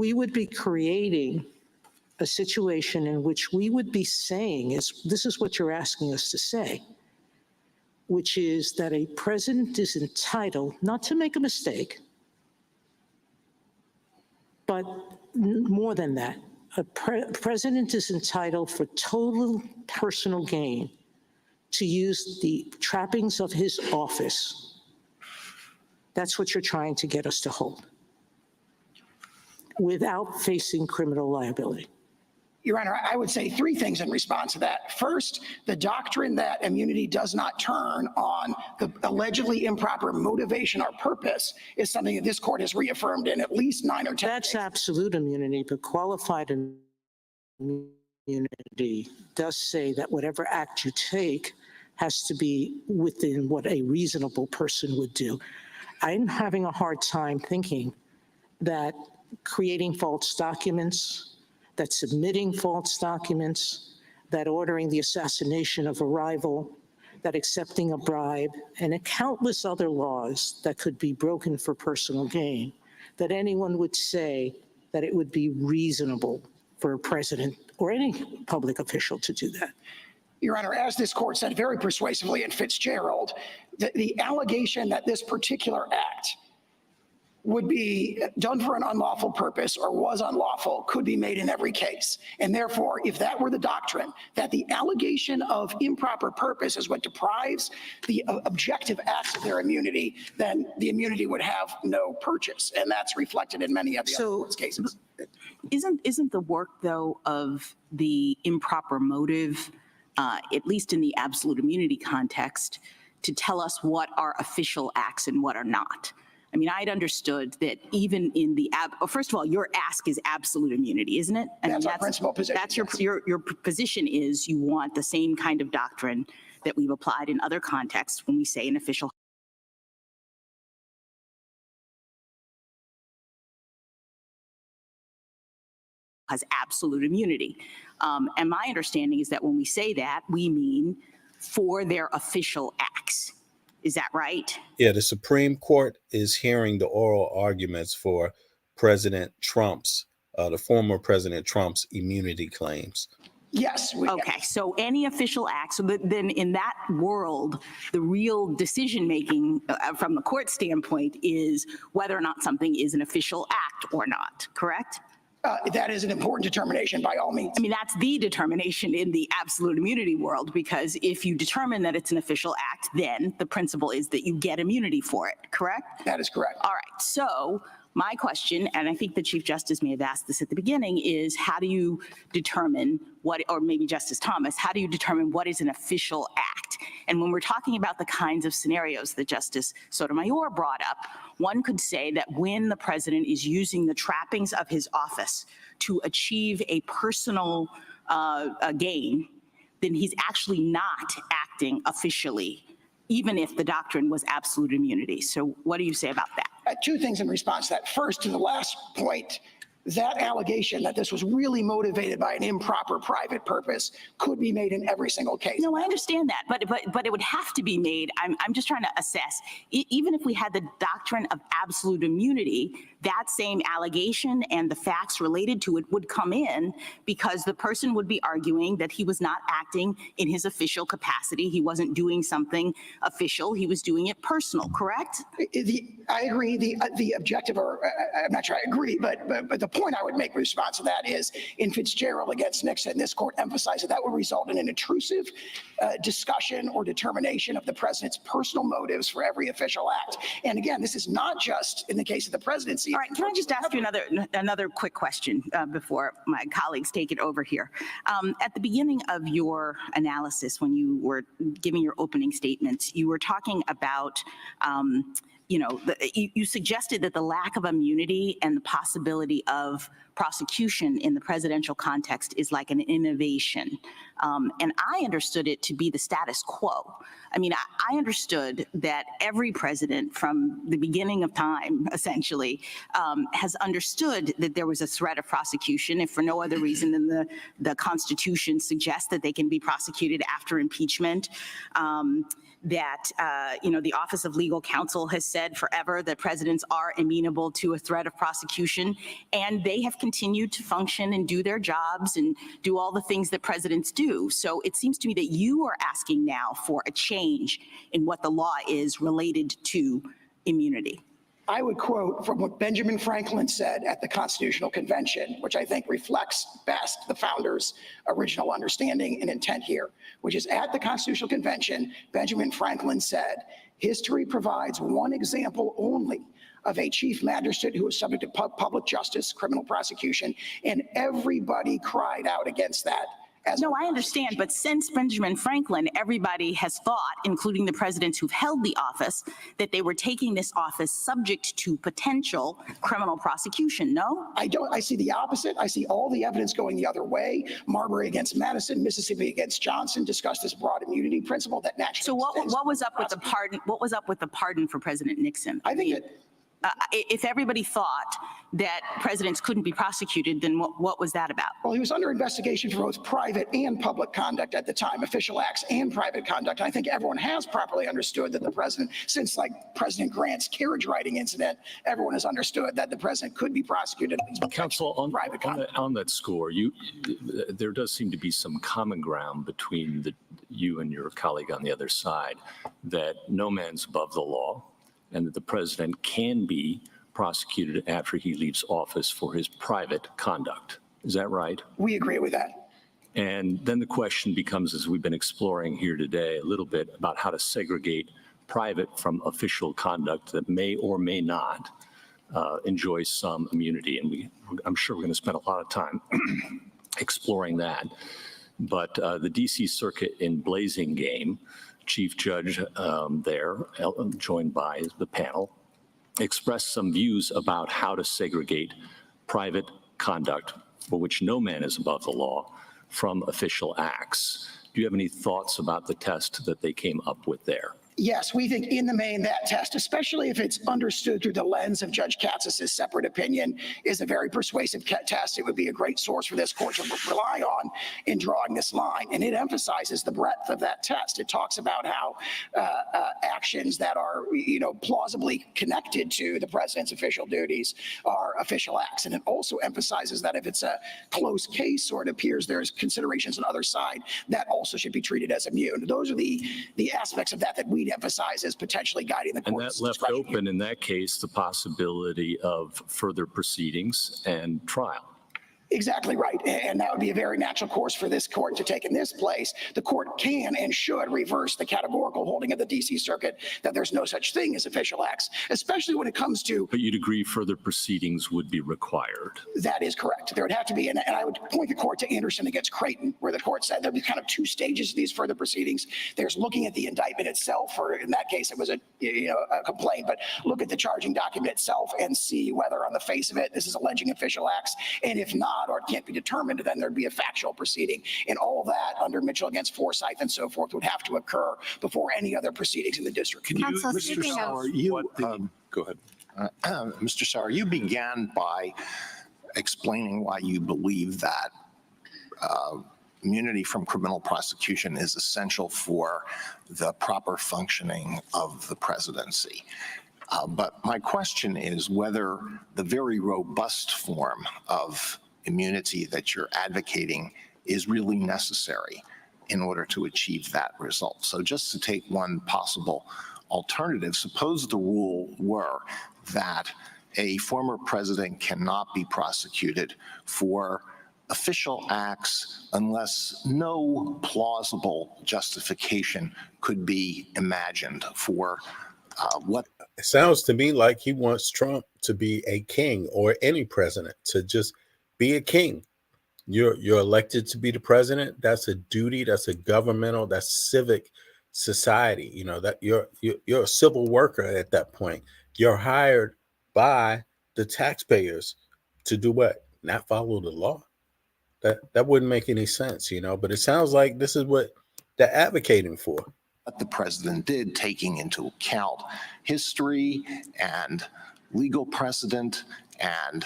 we would be creating a situation in which we would be saying, this is what you're asking us to say, which is that a president is entitled not to make a mistake, but more than that, a president is entitled for total personal gain to use the trappings of his office. That's what you're trying to get us to hold without facing criminal liability. Your Honor, I would say three things in response to that. First, the doctrine that immunity does not turn on the allegedly improper motivation or purpose is something that this court has reaffirmed in at least 9 or 10 That's cases. absolute immunity, but qualified immunity does say that whatever act you take has to be within what a reasonable person would do. I'm having a hard time thinking that creating false documents, that submitting false documents, that ordering the assassination of a rival, that accepting a bribe, and countless other laws that could be broken for personal gain, that anyone would say that it would be reasonable for a president or any public official to do that. Your Honor, as this court said very persuasively in Fitzgerald, the allegation that this particular act would be done for an unlawful purpose or was unlawful could be made in every case. And therefore, if that were the doctrine, that the allegation of improper purpose is what deprives the objective acts of their immunity, then the immunity would have no purchase. And that's reflected in many of the other court's cases. Isn't the work, though, of the improper motive, at least in the absolute immunity context, to tell us what are official acts and what are not? I mean, I'd understood that even in the, first of all, your ask is absolute immunity, isn't it? That's our principal position. That's your position is you want the same kind of doctrine that we've applied in other contexts when we say an official has absolute immunity. And my understanding is that when we say that, we mean for their official acts. Is that right? Yeah, the Supreme Court is hearing the oral arguments for President Trump's, the former President Trump's immunity claims. Yes. Okay, so any official acts, so then in that world, the real decision-making from the court standpoint is whether or not something is an official act or not, correct? That is an important determination by all means. I mean, that's the determination in the absolute immunity world, because if you determine that it's an official act, then the principle is that you get immunity for it, correct? That is correct. All right, so my question, and I think the Chief Justice may have asked this at the beginning, is how do you determine what, or maybe Justice Thomas, how do you determine what is an official act? And when we're talking about the kinds of scenarios that Justice Sotomayor brought up, one could say that when the president is using the trappings of his office to achieve a personal gain, then he's actually not acting officially, even if the doctrine was absolute immunity. So what do you say about that? Two things in response to that. First, to the last point, that allegation that this was really motivated by an improper private purpose could be made in every single case. No, I understand that, but it would have to be made. I'm just trying to assess, even if we had the doctrine of absolute immunity, that same allegation and the facts related to it would come in because the person would be arguing that he was not acting in his official capacity. He wasn't doing something official. He was doing it personal, correct? I agree. The objective, or I'm not sure I agree, but the point I would make in response to that is in Fitzgerald against Nixon, this court emphasized that would result in an intrusive discussion or determination of the president's personal motives for every official act. And again, this is not just in the case of the presidency. All right, can I just ask you another quick question before my colleagues take it over here? At the beginning of your analysis, when you were giving your opening statements, you were talking about you suggested that the lack of immunity and the possibility of prosecution in the presidential context is like an innovation. And I understood it to be the status quo. I mean, I understood that every president from the beginning of time, essentially, has understood that there was a threat of prosecution, if for no other reason than the Constitution suggests that they can be prosecuted after impeachment. that, the Office of Legal Counsel has said forever that presidents are amenable to a threat of prosecution, and they have continued to function and do their jobs and do all the things that presidents do. So it seems to me that you are asking now for a change in what the law is related to immunity. I would quote from what Benjamin Franklin said at the Constitutional Convention, which I think reflects best the founders' original understanding and intent here, which is at the Constitutional Convention, Benjamin Franklin said, "History provides one example only of a chief magistrate who was subject to public justice, criminal prosecution," and everybody cried out against that. No, I understand, but since Benjamin Franklin, everybody has thought, including the presidents who've held the office, that they were taking this office subject to potential criminal prosecution, no? I see the opposite. I see all the evidence going the other way. Marbury against Madison, Mississippi against Johnson discussed this broad immunity principle that naturally. So what was up with the pardon? What was up with the pardon for President Nixon? I think that. If everybody thought that presidents couldn't be prosecuted, then what was that about? Well, he was under investigation for both private and public conduct at the time, official acts and private conduct. And I think everyone has properly understood that the president, since like President Grant's carriage riding incident, everyone has understood that the president could be prosecuted. Counsel, on that score, there does seem to be some common ground between you and your colleague on the other side, that no man's above the law, and that the president can be prosecuted after he leaves office for his private conduct. Is that right? We agree with that. And then the question becomes, as we've been exploring here today a little bit, about how to segregate private from official conduct that may or may not enjoy some immunity. And I'm sure we're going to spend a lot of time exploring that. But the DC Circuit in Blazing Game, Chief Judge there, joined by the panel, expressed some views about how to segregate private conduct, for which no man is above the law, from official acts. Do you have any thoughts about the test that they came up with there? Yes, we think in the main that test, especially if it's understood through the lens of Judge Katsas' separate opinion, is a very persuasive test. It would be a great source for this court to rely on in drawing this line. And it emphasizes the breadth of that test. It talks about how actions that are, plausibly connected to the president's official duties are official acts. And it also emphasizes that if it's a close case or it appears there's considerations on the other side, that also should be treated as immune. Those are the aspects of that we'd emphasize as potentially guiding the court's discretion. And that left open in that case the possibility of further proceedings and trial. Exactly right. And that would be a very natural course for this court to take in this place. The court can and should reverse the categorical holding of the D.C. Circuit that there's no such thing as official acts, especially when it comes to. But you'd agree further proceedings would be required. That is correct. There would have to be, and I would point the court to Anderson against Creighton, where the court said there'd be kind of two stages to these further proceedings. There's looking at the indictment itself, or in that case, it was a complaint, but look at the charging document itself and see whether on the face of it, this is alleging official acts. And if not, or it can't be determined, then there'd be a factual proceeding. And all that under Mitchell against Forsyth and so forth would have to occur before any other proceedings in the district. Counsel, speaking of, Go ahead. Mr. Sauer, you began by explaining why you believe that immunity from criminal prosecution is essential for the proper functioning of the presidency. But my question is whether the very robust form of immunity that you're advocating is really necessary in order to achieve that result. So just to take one possible alternative, suppose the rule were that a former president cannot be prosecuted for official acts unless no plausible justification could be imagined for what. It sounds to me like he wants Trump to be a king, or any president to just be a king. You're elected to be the president. That's a duty. That's a governmental. That's civic society. That you're a civil worker at that point. You're hired by the taxpayers to do what? Not follow the law. That wouldn't make any sense, But it sounds like this is what they're advocating for. What the president did, taking into account history and legal precedent and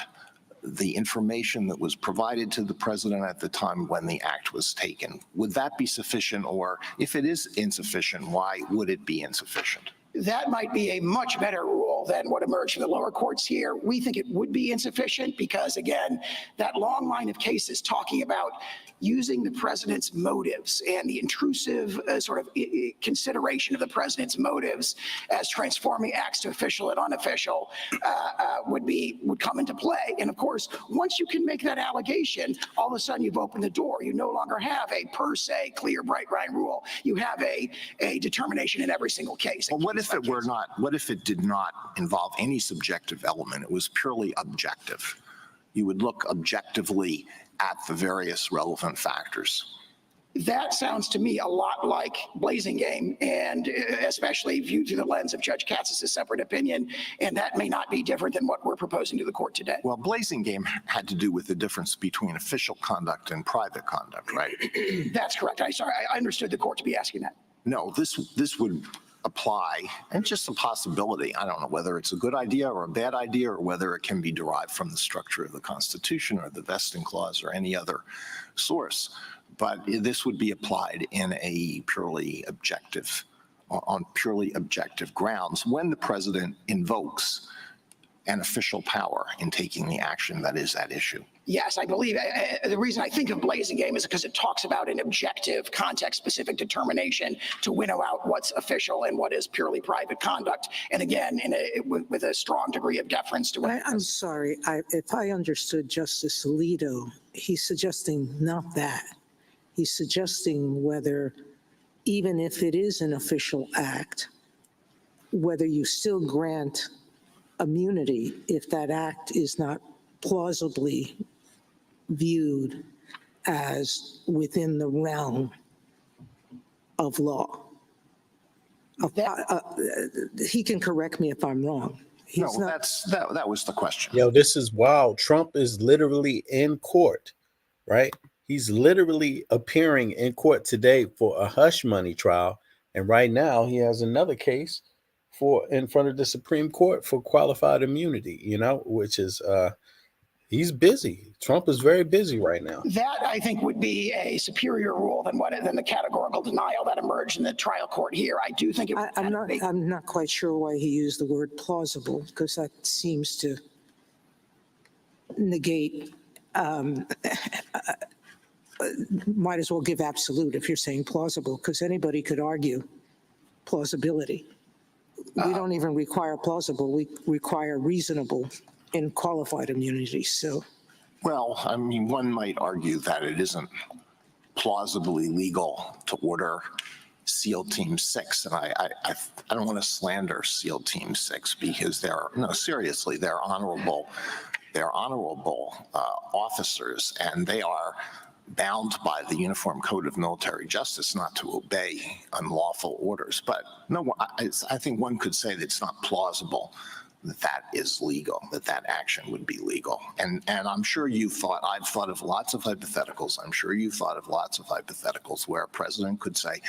the information that was provided to the president at the time when the act was taken. Would that be sufficient? Or if it is insufficient, why would it be insufficient? That might be a much better rule than what emerged from the lower courts here. We think it would be insufficient because, again, that long line of cases talking about using the president's motives and the intrusive consideration of the president's motives as transforming acts to official and unofficial would come into play. And of course, once you can make that allegation, all of a sudden you've opened the door. You no longer have a per se clear, bright line rule. You have a determination in every single case. Well, what if it were not? What if it did not involve any subjective element? It was purely objective. You would look objectively at the various relevant factors. That sounds to me a lot like Blazing Game, and especially viewed through the lens of Judge Katz's separate opinion, and that may not be different than what we're proposing to the court today. Well, Blazing Game had to do with the difference between official conduct and private conduct, right? That's correct. I understood the court to be asking that. No, this would apply, and just a possibility. I don't know whether it's a good idea or a bad idea, or whether it can be derived from the structure of the Constitution or the vesting clause or any other source. But this would be applied in a on purely objective grounds when the president invokes an official power in taking the action that is at issue. Yes, I believe the reason I think of Blazing Game is because it talks about an objective, context-specific determination to winnow out what's official and what is purely private conduct. And again, with a strong degree of deference to it. I'm sorry, if I understood Justice Alito, he's suggesting not that. He's suggesting whether, even if it is an official act, whether you still grant immunity if that act is not plausibly viewed as within the realm of law. He can correct me if I'm wrong. No, that was the question. This is wild. Trump is literally in court, right? He's literally appearing in court today for a hush money trial. And right now he has another case in front of the Supreme Court for qualified immunity, which is, he's busy. Trump is very busy right now. That, I think, would be a superior rule than the categorical denial that emerged in the trial court here. I do think it would. I'm not quite sure why he used the word plausible, because that seems to negate, might as well give absolute if you're saying plausible, because anybody could argue plausibility. We don't even require plausible, we require reasonable in qualified immunity, so. Well, I mean, one might argue that it isn't plausibly legal to order SEAL Team 6, and I don't want to slander SEAL Team 6 because they're honorable officers, and they are bound by the Uniform Code of Military Justice not to obey unlawful orders. But no, I think one could say that it's not plausible that is legal, that action would be legal. And I'm sure I've thought of lots of hypotheticals. I'm sure you've thought of lots of hypotheticals where a president could say,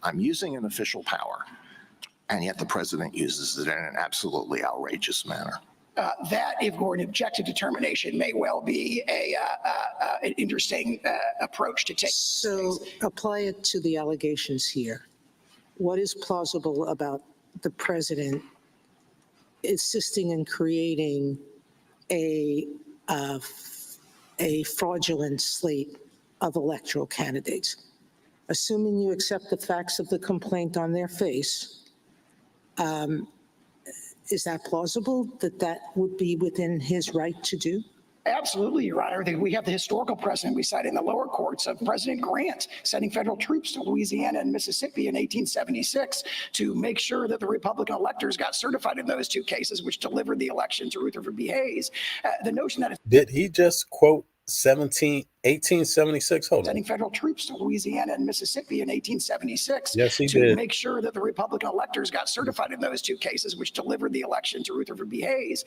I'm using an official power, and yet the president uses it in an absolutely outrageous manner. That, if for an objective determination, may well be an interesting approach to take. So apply it to the allegations here. What is plausible about the president assisting in creating a fraudulent slate of electoral candidates? Assuming you accept the facts of the complaint on their face, is that plausible that would be within his right to do? Absolutely, Your Honor. We have the historical precedent we cited in the lower courts of President Grant sending federal troops to Louisiana and Mississippi in 1876 to make sure that the Republican electors got certified in those two cases, which delivered the election to Rutherford B. Hayes. The notion that Did he just quote 1876? Hold on. sending federal troops to Louisiana and Mississippi in 1876 Yes, he to did. make sure that the Republican electors got certified in those two cases, which delivered the election to Rutherford B. Hayes.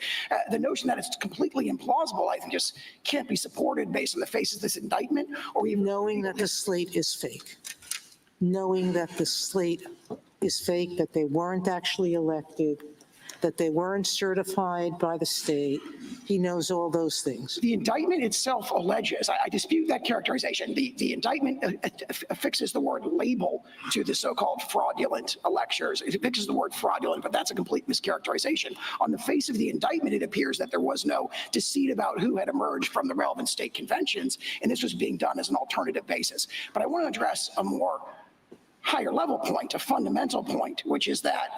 The notion that it's completely implausible, I think, just can't be supported based on the face of this indictment, or even Knowing that the slate is fake, knowing that the slate is fake, that they weren't actually elected, that they weren't certified by the state. He knows all those things. The indictment itself alleges, I dispute that characterization. The indictment affixes the word label to the so-called fraudulent electors. It affixes the word fraudulent, but that's a complete mischaracterization. On the face of the indictment, it appears that there was no deceit about who had emerged from the relevant state conventions, and this was being done as an alternative basis. But I want to address a more higher level point, a fundamental point, which is that,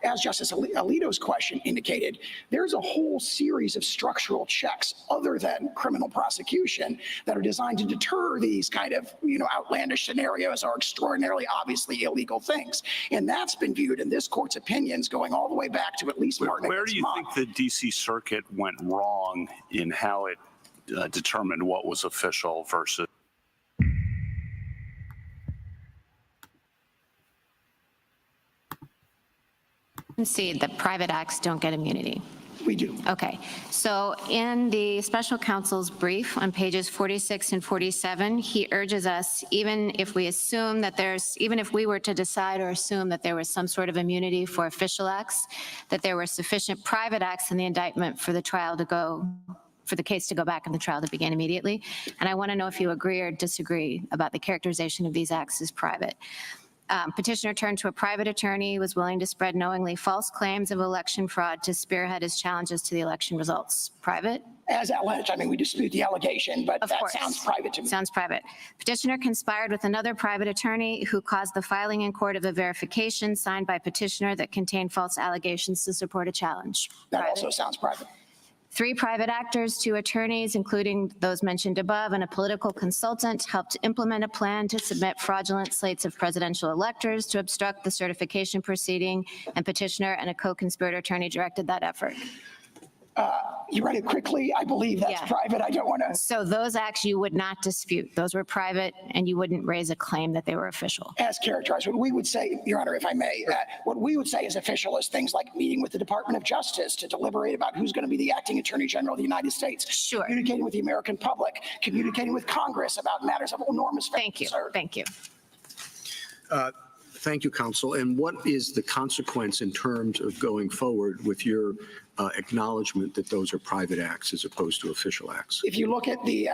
as Justice Alito's question indicated, there's a whole series of structural checks other than criminal prosecution that are designed to deter these kind of, outlandish scenarios or extraordinarily obviously illegal things. And that's been viewed in this court's opinions going all the way back to at least Martin Where do you Monk. think the DC Circuit went wrong in how it determined what was official versus? Concede that private acts don't get immunity. We do. Okay, so in the special counsel's brief on pages 46 and 47, he urges us, even if we were to decide or assume that there was some sort of immunity for official acts, that there were sufficient private acts in the indictment for the case to go back and the trial to begin immediately. And I want to know if you agree or disagree about the characterization of these acts as private. Petitioner turned to a private attorney, was willing to spread knowingly false claims of election fraud to spearhead his challenges to the election results. Private? As alleged, we dispute the allegation, but Of that course. sounds private to me. Sounds private. Petitioner conspired with another private attorney who caused the filing in court of a verification signed by petitioner that contained false allegations to support a challenge. That Private. also sounds private. 3 private actors, 2 attorneys, including those mentioned above, and a political consultant helped implement a plan to submit fraudulent slates of presidential electors to obstruct the certification proceeding, and petitioner and a co-conspirator attorney directed that effort. You read it quickly. I believe that's Yeah. private. I don't want to. So those acts you would not dispute. Those were private, and you wouldn't raise a claim that they were official. As characterized, what we would say, Your Honor, if I may, what we would say is official is things like meeting with the Department of Justice to deliberate about who's going to be the acting Attorney General of the United States. Sure. Communicating with the American public, communicating with Congress about matters of enormous Thank you. concern. Thank you. Thank you, counsel. And what is the consequence in terms of going forward with your acknowledgement that those are private acts as opposed to official acts? If you look at the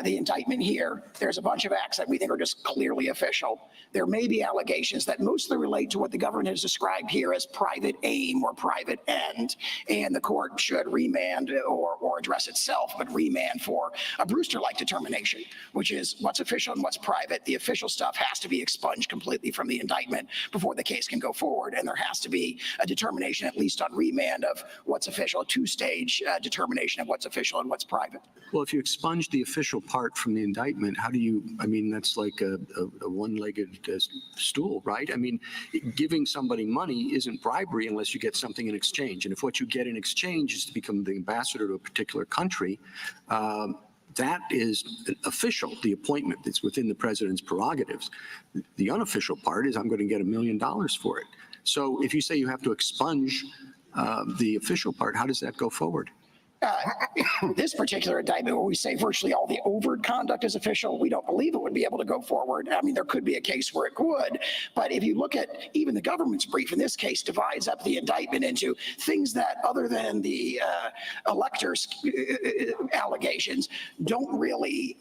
indictment here, there's a bunch of acts that we think are just clearly official. There may be allegations that mostly relate to what the government has described here as private aim or private end, and the court should remand or address itself, but remand for a Brewster-like determination, which is what's official and what's private. The official stuff has to be expunged completely from the indictment before the case can go forward, and there has to be a determination, at least on remand, of what's official, a 2-stage determination of what's official and what's private. Well, if you expunge the official part from the indictment, how do you, that's like a one-legged stool, right? Giving somebody money isn't bribery unless you get something in exchange. And if what you get in exchange is to become the ambassador to a particular country, that is official, the appointment that's within the president's prerogatives. The unofficial part is I'm going to get $1 million for it. So if you say you have to expunge the official part, how does that go forward? This particular indictment, where we say virtually all the overt conduct is official, we don't believe it would be able to go forward. There could be a case where it would, but if you look at even the government's brief in this case divides up the indictment into things that, other than the electors' allegations, don't really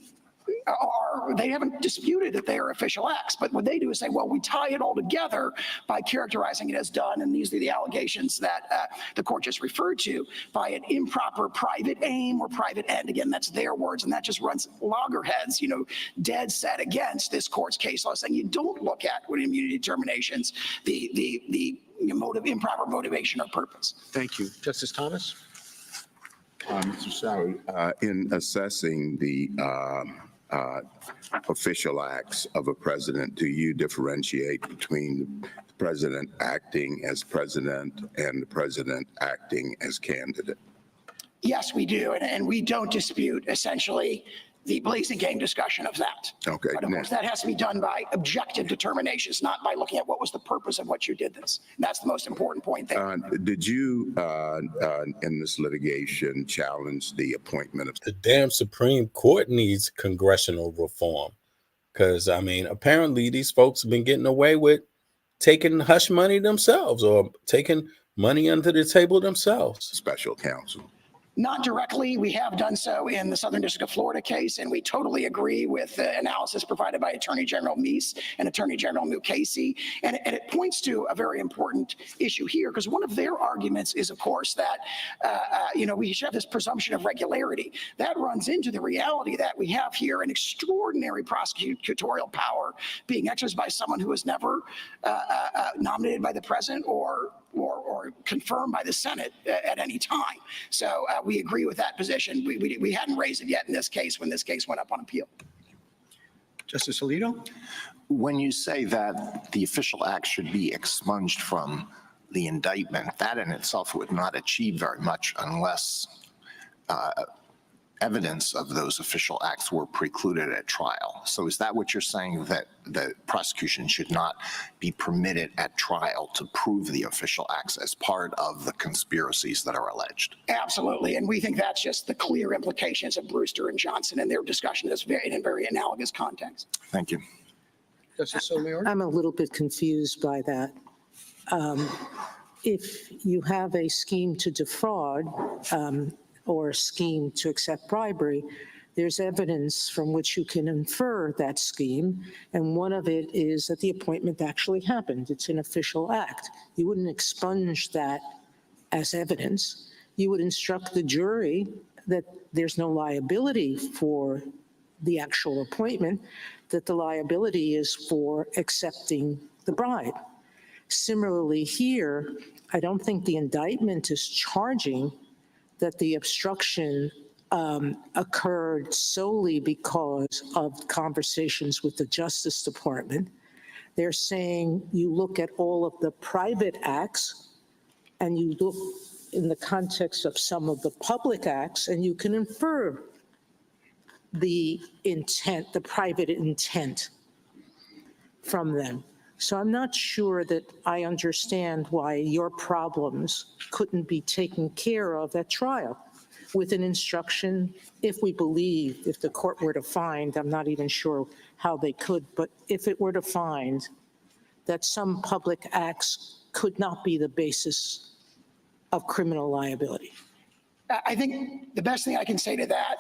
they haven't disputed that they are official acts, but what they do is say, well, we tie it all together by characterizing it as done, and these are the allegations that the court just referred to, by an improper private aim or private end. Again, that's their words, and that just runs loggerheads, dead set against this court's case law, saying you don't look at, with immunity determinations, the improper motivation or purpose. Thank you. Justice Thomas? Mr. Showery, in assessing the official acts of a president, do you differentiate between the president acting as president and the president acting as candidate? Yes, we do, and we don't dispute essentially the Blazingang discussion of that. Okay. But of course, that has to be done by objective determinations, not by looking at what was the purpose of what you did this. And that's the most important point there. Did you, in this litigation, challenge the appointment of The damn Supreme Court needs congressional reform. Because, apparently these folks have been getting away with taking hush money themselves or taking money under the table themselves. Special counsel. Not directly. We have done so in the Southern District of Florida case, and we totally agree with the analysis provided by Attorney General Meese and Attorney General Mukasey. And it points to a very important issue here, because one of their arguments is, of course, that, we should have this presumption of regularity. That runs into the reality that we have here an extraordinary prosecutorial power being exercised by someone who was never nominated by the president or confirmed by the Senate at any time. So we agree with that position. We hadn't raised it yet in this case when this case went up on appeal. Justice Alito? When you say that the official act should be expunged from the indictment, that in itself would not achieve very much unless evidence of those official acts were precluded at trial. So is that what you're saying, that the prosecution should not be permitted at trial to prove the official acts as part of the conspiracies that are alleged? Absolutely. And we think that's just the clear implications of Brewster and Johnson and their discussion in a very analogous context. Thank you. Justice Sotomayor? I'm a little bit confused by that. If you have a scheme to defraud, or a scheme to accept bribery, there's evidence from which you can infer that scheme, and one of it is that the appointment actually happened. It's an official act. You wouldn't expunge that as evidence. You would instruct the jury that there's no liability for the actual appointment, that the liability is for accepting the bribe. Similarly here, I don't think the indictment is charging that the obstruction occurred solely because of conversations with the Justice Department. They're saying you look at all of the private acts and you look in the context of some of the public acts, and you can infer the intent, the private intent from them. So I'm not sure that I understand why your problems couldn't be taken care of at trial with an instruction, if the court were to find, I'm not even sure how they could, but if it were to find that some public acts could not be the basis of criminal liability. I think the best thing I can say to that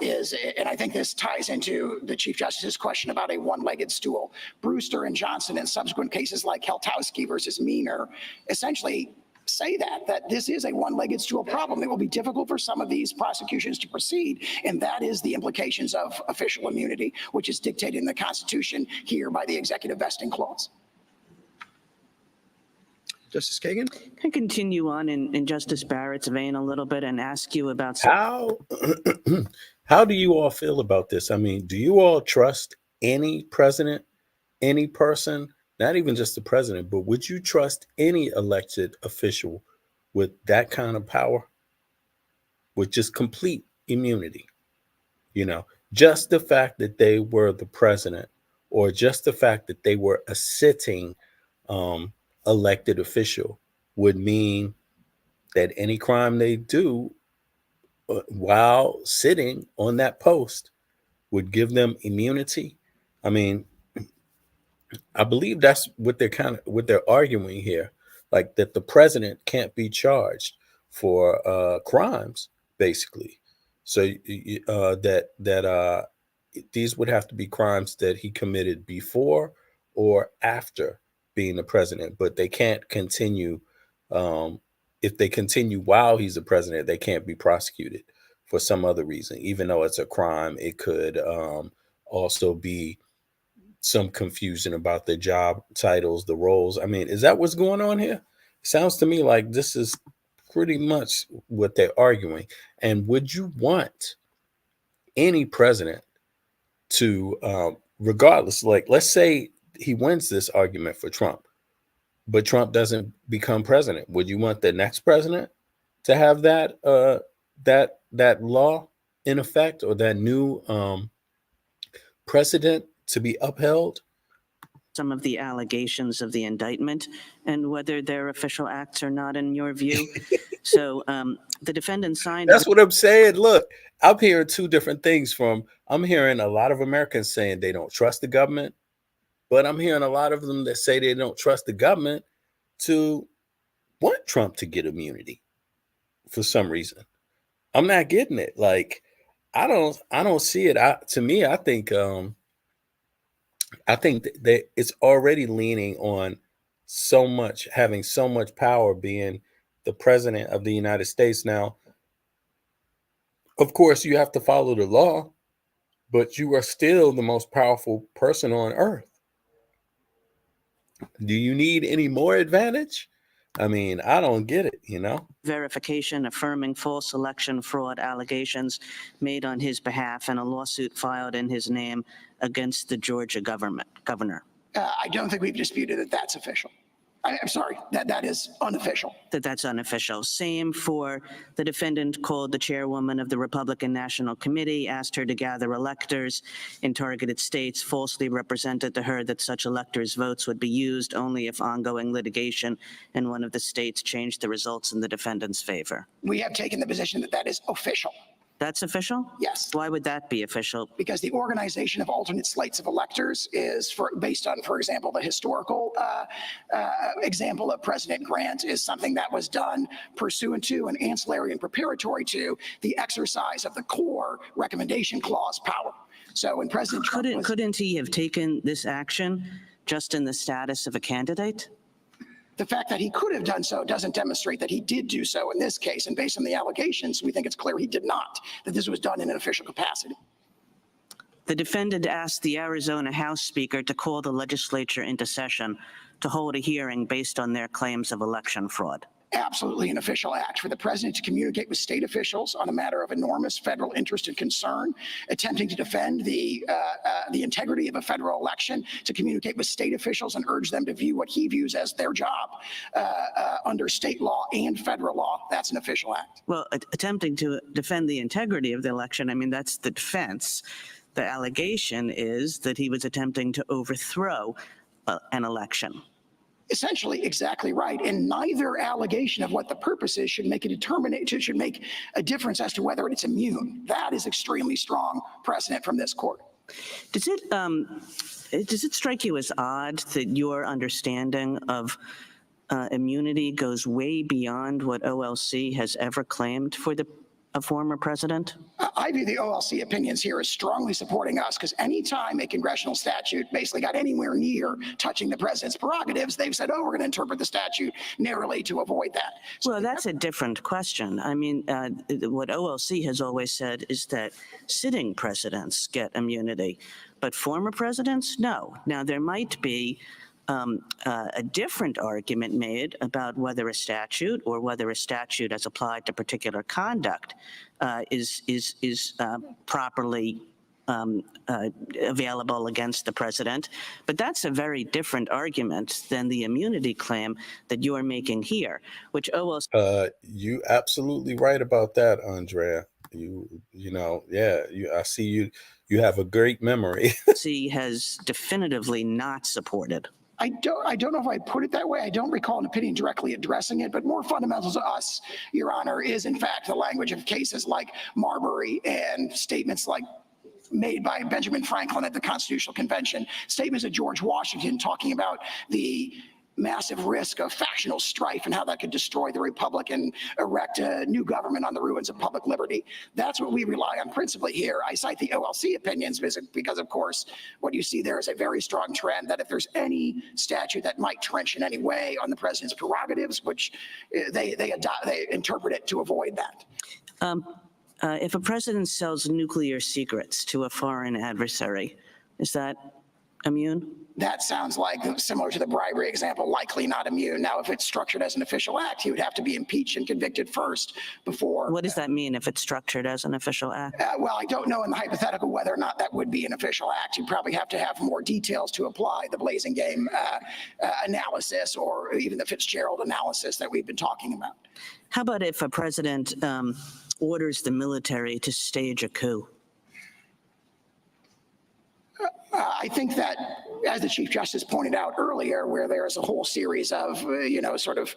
is, and I think this ties into the Chief Justice's question about a one-legged stool, Brewster and Johnson and subsequent cases like Heltowski versus Meaner essentially say that this is a one-legged stool problem. It will be difficult for some of these prosecutions to proceed, and that is the implications of official immunity, which is dictated in the Constitution here by the executive vesting clause. Justice Kagan? Can I continue on in Justice Barrett's vein a little bit and ask you about How do you all feel about this? I mean, do you all trust any president, any person, not even just the president, but would you trust any elected official with that kind of power, with just complete immunity? Just the fact that they were the president, or just the fact that they were a sitting elected official, would mean that any crime they do while sitting on that post would give them immunity. I mean, I believe that's what they're arguing here, like that the president can't be charged for crimes, basically. So that these would have to be crimes that he committed before or after being the president, but they can't continue. If they continue while he's the president, they can't be prosecuted for some other reason. Even though it's a crime, it could also be some confusion about the job titles, the roles. I mean, is that what's going on here? Sounds to me like this is pretty much what they're arguing. And would you want any president to, regardless, like, let's say he wins this argument for Trump, but Trump doesn't become president, would you want the next president to have that that law in effect, or that new precedent to be upheld? some of the allegations of the indictment and whether they're official acts or not in your view? So the defendant signed. That's what I'm saying. Look, I'm hearing two different things I'm hearing a lot of Americans saying they don't trust the government, but I'm hearing a lot of them that say they don't trust the government to want Trump to get immunity for some reason. I'm not getting it. Like, I don't see it. To me, I think that it's already leaning on having so much power, being the president of the United States. Now, of course, you have to follow the law, but you are still the most powerful person on earth. Do you need any more advantage? I mean, I don't get it, Verification affirming false election fraud allegations made on his behalf and a lawsuit filed in his name against the Georgia governor. I don't think we've disputed that that's official. I'm sorry, that is unofficial. That's unofficial. Same for the defendant called the chairwoman of the Republican National Committee, asked her to gather electors in targeted states, falsely represented to her that such electors' votes would be used only if ongoing litigation in one of the states changed the results in the defendant's favor. We have taken the position that that is official. That's official? Yes. Why would that be official? Because the organization of alternate slates of electors is based on, for example, the historical example of President Grant is something that was done pursuant to and ancillary and preparatory to the exercise of the core recommendation clause power. So when President Trump couldn't he have taken this action just in the status of a candidate? The fact that he could have done so doesn't demonstrate that he did do so in this case. And based on the allegations, we think it's clear he did not, that this was done in an official capacity. The defendant asked the Arizona House Speaker to call the legislature into session to hold a hearing based on their claims of election fraud. Absolutely an official act for the president to communicate with state officials on a matter of enormous federal interest and concern, attempting to defend the integrity of a federal election, to communicate with state officials and urge them to view what he views as their job under state law and federal law. That's an official act. Well, attempting to defend the integrity of the election, I mean, that's the defense. The allegation is that he was attempting to overthrow an election. Essentially, exactly right. And neither allegation of what the purpose is should make a difference as to whether it's immune. That is extremely strong precedent from this court. Does it strike you as odd that your understanding of immunity goes way beyond what OLC has ever claimed for a former president? I view the OLC opinions here as strongly supporting us, because anytime a congressional statute basically got anywhere near touching the president's prerogatives, they've said, oh, we're going to interpret the statute narrowly to avoid that. So well, that's a different question. I mean, what OLC has always said is that sitting presidents get immunity, but former presidents, no. Now, there might be a different argument made about whether a statute or whether a statute as applied to particular conduct is properly available against the president. But that's a very different argument than the immunity claim that you are making here, which OLC. You absolutely right about that, Andrea. I see you have a great memory. has definitively not supported. I don't know if I put it that way. I don't recall an opinion directly addressing it, but more fundamental to us, Your Honor, is in fact the language of cases like Marbury and statements like made by Benjamin Franklin at the Constitutional Convention, statements of George Washington talking about the massive risk of factional strife and how that could destroy the republic and erect a new government on the ruins of public liberty. That's what we rely on principally here. I cite the OLC opinions because, of course, what you see there is a very strong trend that if there's any statute that might trench in any way on the president's prerogatives, which they interpret it to avoid that. If a president sells nuclear secrets to a foreign adversary, is that immune? That sounds like similar to the bribery example, likely not immune. Now, if it's structured as an official act, he would have to be impeached and convicted first before. What does that mean if it's structured as an official act? Well, I don't know in the hypothetical whether or not that would be an official act. You probably have to have more details to apply the Blasingame analysis or even the Fitzgerald analysis that we've been talking about. How about if a president orders the military to stage a coup? I think that, as the Chief Justice pointed out earlier, where there is a whole series of, sort of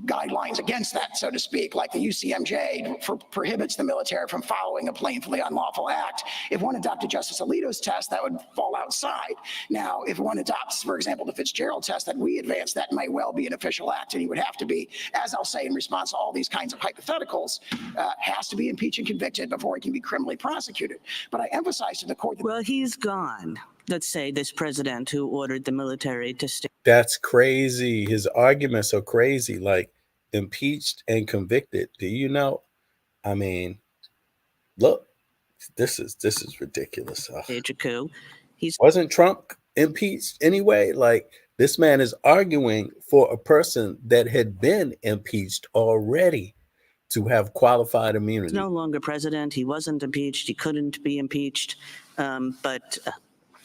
guidelines against that, so to speak, like the UCMJ prohibits the military from following a plainly unlawful act. If one adopted Justice Alito's test, that would fall outside. Now, if one adopts, for example, the Fitzgerald test that we advanced, that may well be an official act, and he would have to be, as I'll say in response to all these kinds of hypotheticals, has to be impeached and convicted before he can be criminally prosecuted. But I emphasize to the court that— Well, he's gone. Let's say this president who ordered the military to stay. That's crazy. His arguments are crazy, like impeached and convicted. Do you know? I mean, look, this is ridiculous. Stage a coup. Wasn't Trump impeached anyway? Like, this man is arguing for a person that had been impeached already to have qualified immunity. He's no longer president. He wasn't impeached. He couldn't be impeached.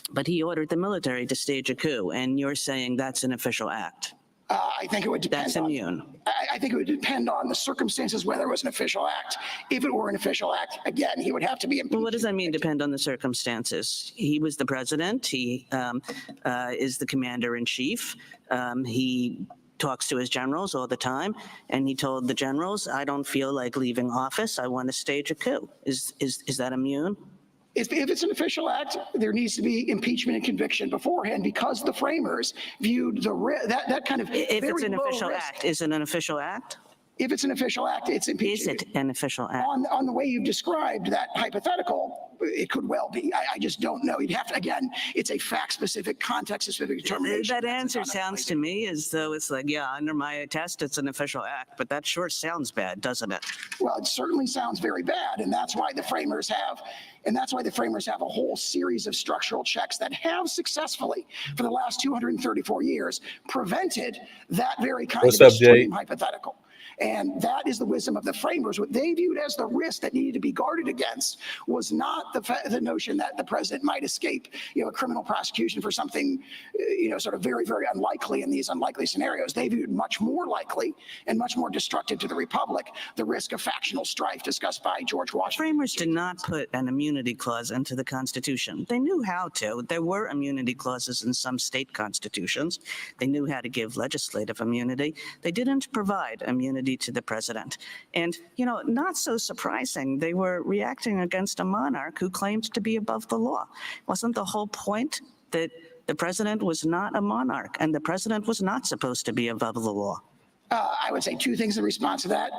But he ordered the military to stage a coup, and you're saying that's an official act. I think it would depend. That's immune. I think it would depend on the circumstances whether it was an official act. If it were an official act, again, he would have to be impeached. Well, what does that mean, depend on the circumstances? He was the president. He is the commander in chief. He talks to his generals all the time, and he told the generals, I don't feel like leaving office. I want to stage a coup. Is that immune? If it's an official act, there needs to be impeachment and conviction beforehand, because the framers viewed that kind of If it's very an low official risk. act, is it an official act? If it's an official act, it's impeachment. Is it an official act? On the way you've described that hypothetical, it could well be. I just don't know. You'd have to, again, it's a fact-specific, context-specific determination. That answer sounds to me as though it's like, yeah, under my test, it's an official act, but that sure sounds bad, doesn't it? Well, it certainly sounds very bad, and that's why the framers have a whole series of structural checks that have successfully, for the last 234 years, prevented that very kind What's of up, Jay? extreme hypothetical. And that is the wisdom of the framers. What they viewed as the risk that needed to be guarded against was not the notion that the president might escape, a criminal prosecution for something, sort of very, very unlikely in these unlikely scenarios. They viewed much more likely and much more destructive to the republic, the risk of factional strife discussed by George Washington. Framers did not put an immunity clause into the Constitution. They knew how to. There were immunity clauses in some state constitutions. They knew how to give legislative immunity. They didn't provide immunity to the president. And, not so surprising, they were reacting against a monarch who claimed to be above the law. Wasn't the whole point that the president was not a monarch and the president was not supposed to be above the law? I would say two things in response to that.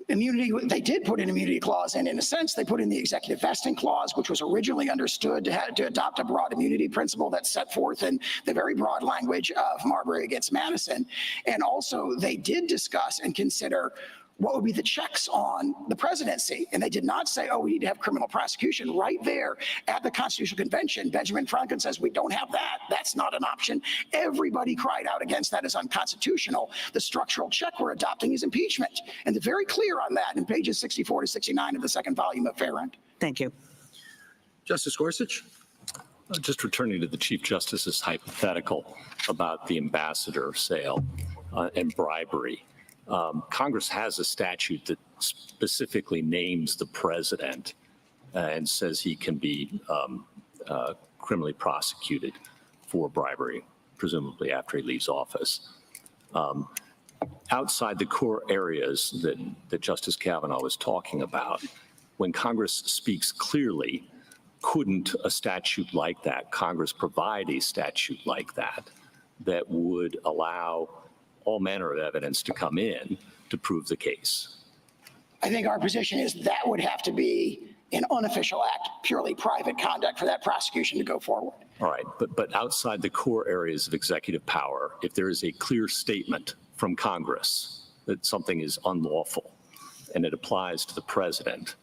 Immunity, they did put an immunity clause in a sense. They put in the executive vesting clause, which was originally understood to adopt a broad immunity principle that's set forth in the very broad language of Marbury against Madison. And also they did discuss and consider what would be the checks on the presidency. And they did not say, we need to have criminal prosecution. Right there at the Constitutional Convention, Benjamin Franklin says, we don't have that. That's not an option. Everybody cried out against that as unconstitutional. The structural check we're adopting is impeachment. And they're very clear on that in pages 64 to 69 of the second volume of Farrand. Thank you. Justice Gorsuch? Just returning to the Chief Justice's hypothetical about the ambassador sale and bribery. Congress has a statute that specifically names the president and says he can be criminally prosecuted for bribery, presumably after he leaves office. Outside the core areas that Justice Kavanaugh was talking about, when Congress speaks clearly, couldn't a statute like that, Congress provide a statute like that would allow all manner of evidence to come in to prove the case? I think our position is that would have to be an unofficial act, purely private conduct for that prosecution to go forward. All right, but outside the core areas of executive power, if there is a clear statement from Congress that something is unlawful and it applies to the president,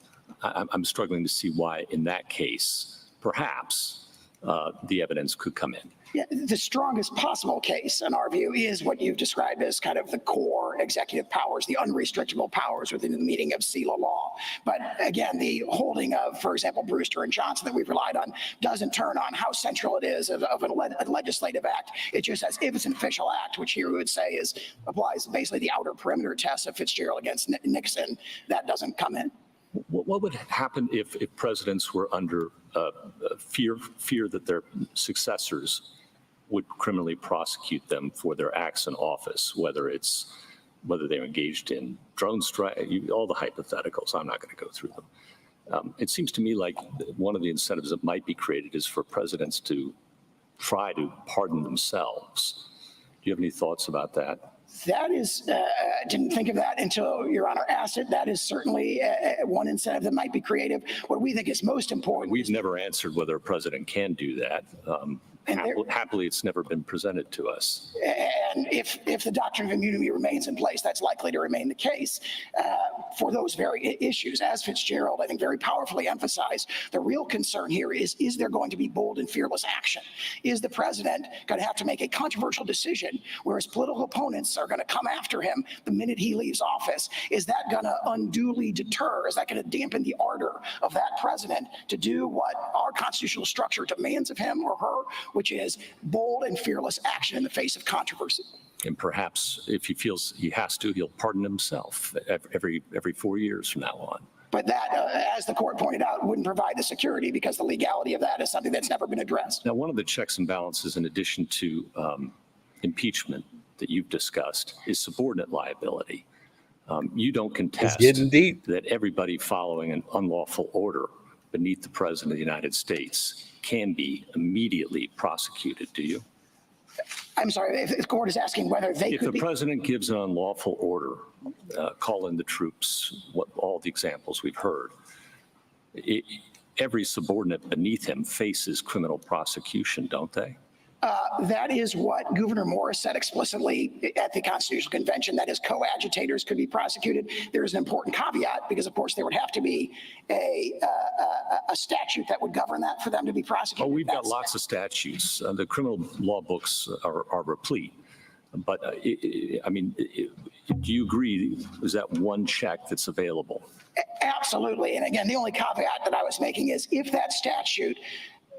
I'm struggling to see why in that case, perhaps the evidence could come in. Yeah, the strongest possible case, in our view, is what you've described as kind of the core executive powers, the unrestrictable powers within the meaning of SELA law. But again, the holding of, for example, Brewster and Johnson that we've relied on doesn't turn on how central it is of a legislative act. It just says if it's an official act, which here we would say applies basically the outer perimeter test of Fitzgerald against Nixon, that doesn't come in. What would happen if presidents were under fear that their successors would criminally prosecute them for their acts in office, whether they're engaged in drone strike, all the hypotheticals. I'm not going to go through them. It seems to me like one of the incentives that might be created is for presidents to try to pardon themselves. Do you have any thoughts about that? That is, I didn't think of that until Your Honor asked it. That is certainly one incentive that might be creative. What we think is most important. We've never answered whether a president can do that. Happily, it's never been presented to us. And if the doctrine of immunity remains in place, that's likely to remain the case for those very issues. As Fitzgerald, I think, very powerfully emphasized, the real concern here is there going to be bold and fearless action? Is the president going to have to make a controversial decision where his political opponents are going to come after him the minute he leaves office? Is that going to unduly deter? Is that going to dampen the ardor of that president to do what our constitutional structure demands of him or her, which is bold and fearless action in the face of controversy? And perhaps if he feels he has to, he'll pardon himself every 4 years from now on. But that, as the court pointed out, wouldn't provide the security because the legality of that is something that's never been addressed. Now, one of the checks and balances, in addition to impeachment that you've discussed, is subordinate liability. You don't contest It's getting deep. that everybody following an unlawful order beneath the President of the United States can be immediately prosecuted, do you? I'm sorry, if the court is asking whether they If could the be. president gives an unlawful order, call in the troops, all the examples we've heard, every subordinate beneath him faces criminal prosecution, don't they? That is what Gouverneur Morris said explicitly at the Constitutional Convention, that his coadjutators could be prosecuted. There is an important caveat because, of course, there would have to be a statute that would govern that for them to be prosecuted. Oh, we've got lots of statutes. The criminal law books are replete. But, I mean, do you agree, is that one check that's available? Absolutely. And again, the only caveat that I was making is if that statute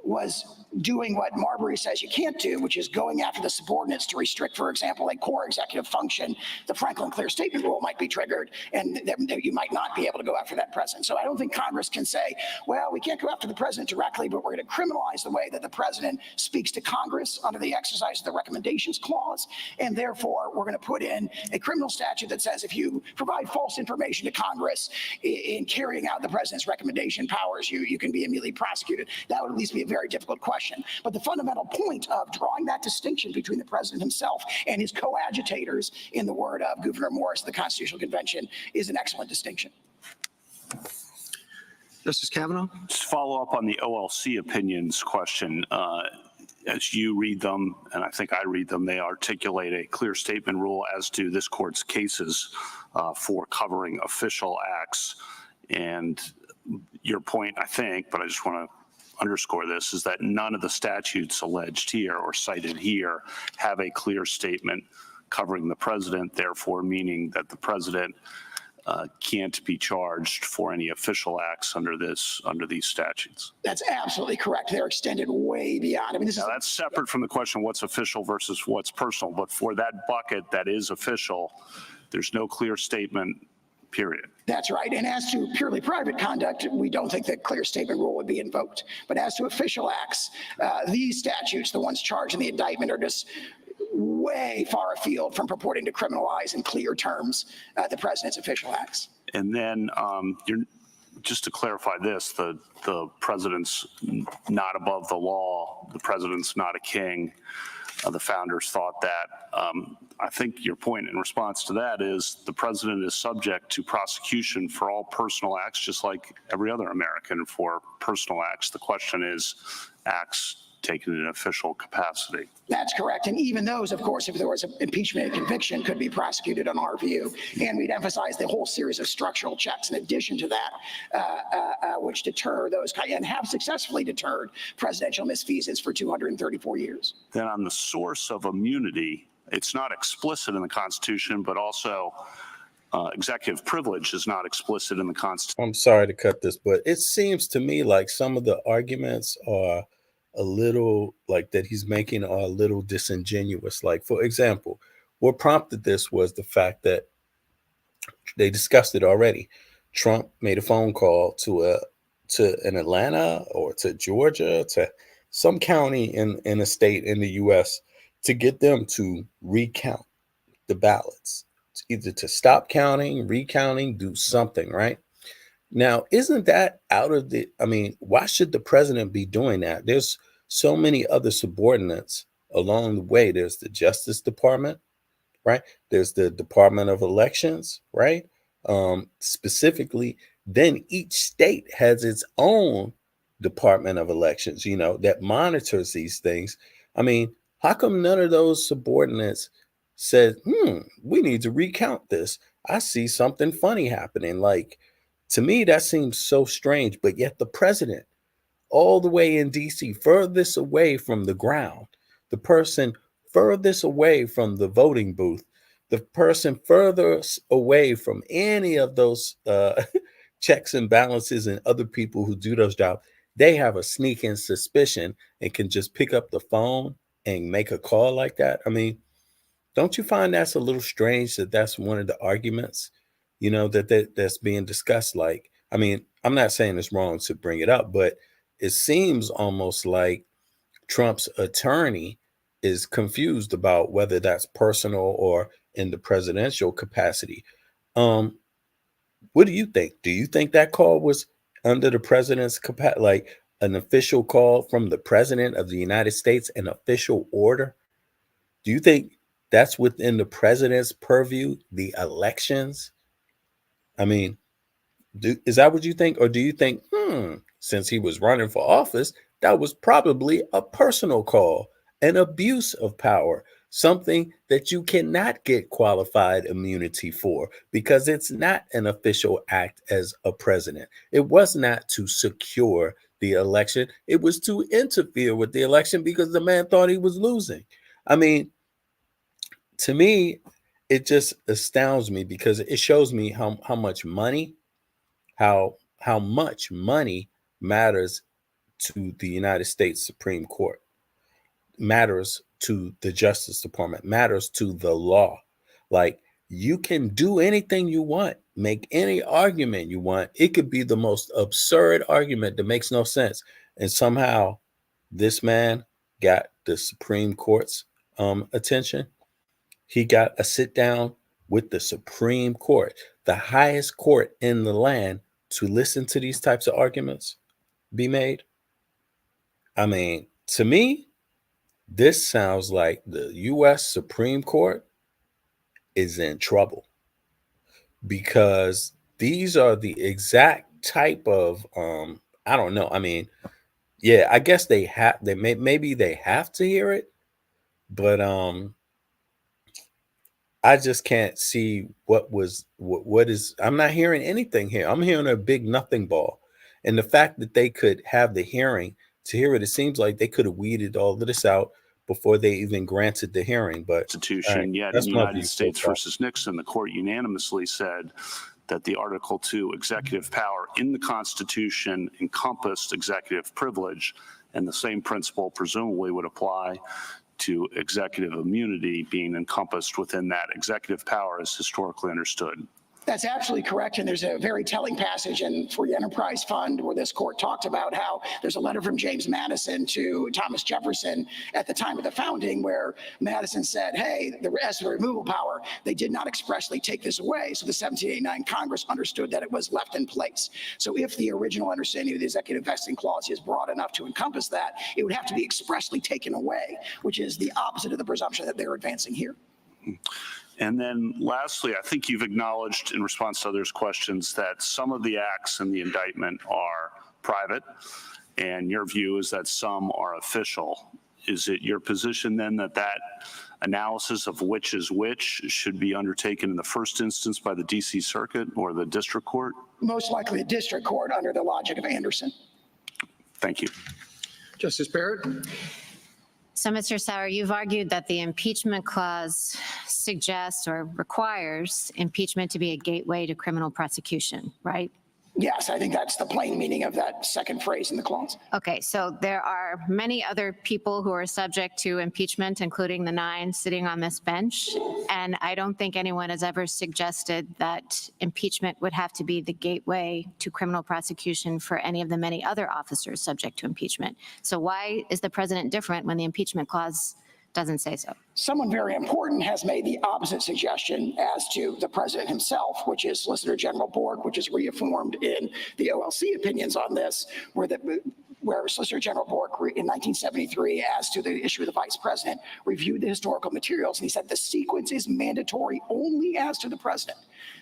was doing what Marbury says you can't do, which is going after the subordinates to restrict, for example, a core executive function, the Franklin Clear Statement Rule might be triggered, and you might not be able to go after that president. So I don't think Congress can say, well, we can't go after the president directly, but we're going to criminalize the way that the president speaks to Congress under the exercise of the recommendations clause, and therefore we're going to put in a criminal statute that says if you provide false information to Congress in carrying out the president's recommendation powers, you can be immediately prosecuted. That would at least be a very difficult question. But the fundamental point of drawing that distinction between the president himself and his coadjutators, in the word of Gouverneur Morris of the Constitutional Convention, is an excellent distinction. Justice Kavanaugh? Just follow up on the OLC opinions question. As you read them, and I think I read them, they articulate a clear statement rule as to this court's cases for covering official acts. And your point, I think, but I just want to underscore this, is that none of the statutes alleged here or cited here have a clear statement covering the president, therefore meaning that the president can't be charged for any official acts under these statutes. That's absolutely correct. They're extended way beyond. I mean, Now, that's separate from the question what's official versus what's personal, but for that bucket that is official, there's no clear statement, period. That's right. And as to purely private conduct, we don't think the clear statement rule would be invoked. But as to official acts, these statutes, the ones charged in the indictment, are just way far afield from purporting to criminalize in clear terms the president's official acts. And then just to clarify this, the president's not above the law, the president's not a king. The founders thought that. I think your point in response to that is the president is subject to prosecution for all personal acts, just like every other American for personal acts. The question is acts taken in an official capacity. That's correct. And even those, of course, if there was an impeachment and conviction, could be prosecuted on our view. And we'd emphasize the whole series of structural checks in addition to that, which deter those and have successfully deterred presidential misfeasance for 234 years. Then on the source of immunity, it's not explicit in the Constitution, but also executive privilege is not explicit in the Constitution. I'm sorry to cut this, but it seems to me like some of the arguments are a little like that he's making are a little disingenuous. Like, for example, what prompted this was the fact that they discussed it already. Trump made a phone call to an Atlanta or to Georgia, to some county in a state in the U.S. to get them to recount the ballots, either to stop counting, recounting, do something, right? Now, isn't that out of the, I mean, why should the president be doing that? There's so many other subordinates along the way. There's the Justice Department, right? There's the Department of Elections, right? Specifically, then each state has its own Department of Elections, you know, that monitors these things. I mean, how come none of those subordinates said, we need to recount this? I see something funny happening. Like, to me, that seems so strange, but yet the president, all the way in DC, furthest away from the ground, the person furthest away from the voting booth, the person furthest away from any of those checks and balances and other people who do those jobs, they have a sneaking suspicion and can just pick up the phone and make a call like that. I mean, don't you find that's a little strange that that's one of the arguments, you know, that's being discussed? Like, I mean, I'm not saying it's wrong to bring it up, but it seems almost like Trump's attorney is confused about whether that's personal or in the presidential capacity. What do you think? Do you think that call was under the president's capacity, like an official call from the president of the United States, an official order? Do you think that's within the president's purview, the elections? I mean, is that what you think? Or do you think, since he was running for office, that was probably a personal call, an abuse of power, something that you cannot get qualified immunity for because it's not an official act as a president. It was not to secure the election. It was to interfere with the election because the man thought he was losing. I mean, to me, it just astounds me because it shows me how much money, how much money matters to the United States Supreme Court, matters to the Justice Department, matters to the law. Like, you can do anything you want, make any argument you want. It could be the most absurd argument that makes no sense. And somehow this man got the Supreme Court's attention. He got a sit down with the Supreme Court, the highest court in the land, to listen to these types of arguments be made. I mean, to me, this sounds like the U.S. Supreme Court is in trouble because these are the exact type of, I don't know. I mean, yeah, I guess maybe they have to hear it, but I just can't see what is, I'm not hearing anything here. I'm hearing a big nothing ball. And the fact that they could have the hearing to hear it, it seems like they could have weeded all of this out before they even granted the hearing. But Constitution, yet in the United States versus Nixon, the court unanimously said that the Article 2 executive power in the Constitution encompassed executive privilege, and the same principle presumably would apply to executive immunity being encompassed within that executive power as historically understood. That's absolutely correct. And there's a very telling passage in Free Enterprise Fund where this court talked about how there's a letter from James Madison to Thomas Jefferson at the time of the founding where Madison said, hey, as the removal power, they did not expressly take this away. So the 1789 Congress understood that it was left in place. So if the original understanding of the executive vesting clause is broad enough to encompass that, it would have to be expressly taken away, which is the opposite of the presumption that they're advancing here. And then lastly, I think you've acknowledged in response to others' questions that some of the acts in the indictment are private, and your view is that some are official. Is it your position then that that analysis of which is which should be undertaken in the first instance by the DC Circuit or the district court? Most likely the district court under the logic of Anderson. Thank you. Justice Barrett? So, Mr. Sauer, you've argued that the impeachment clause suggests or requires impeachment to be a gateway to criminal prosecution, right? Yes, I think that's the plain meaning of that second phrase in the clause. Okay, so there are many other people who are subject to impeachment, including the 9 sitting on this bench. And I don't think anyone has ever suggested that impeachment would have to be the gateway to criminal prosecution for any of the many other officers subject to impeachment. So why is the president different when the impeachment clause doesn't say so. Someone very important has made the opposite suggestion as to the president himself, which is Solicitor General Bork, which is reaffirmed in the OLC opinions on this, where Solicitor General Bork in 1973, as to the issue of the vice president, reviewed the historical materials, and he said the sequence is mandatory only as to the president.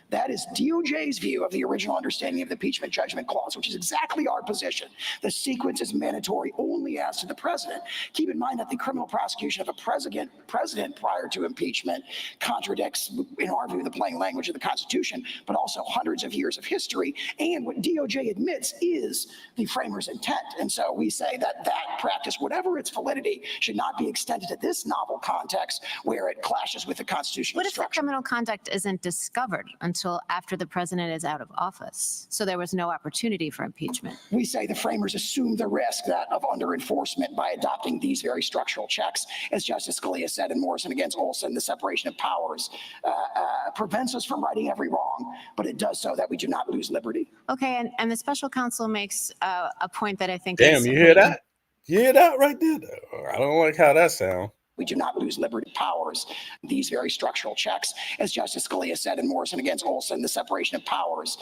That is DOJ's view of the original understanding of the impeachment judgment clause, which is exactly our position. The sequence is mandatory only as to the president. Keep in mind that the criminal prosecution of a president prior to impeachment contradicts, in our view, the plain language of the Constitution, but also hundreds of years of history. And what DOJ admits is the framers' intent. And so we say that that practice, whatever its validity, should not be extended to this novel context where it clashes with the constitutional What if the structure. criminal conduct isn't discovered until after the president is out of office? So there was no opportunity for impeachment. We say the framers assumed the risk of under enforcement by adopting these very structural checks. As Justice Scalia said in Morrison against Olson, the separation of powers prevents us from righting every wrong, but it does so that we do not lose liberty. Okay, and the special counsel makes a point that I think Damn, is you hear that? You hear that right there? I don't like how that sounds. We do not lose liberty powers, these very structural checks. As Justice Scalia said in Morrison against Olson, the separation of powers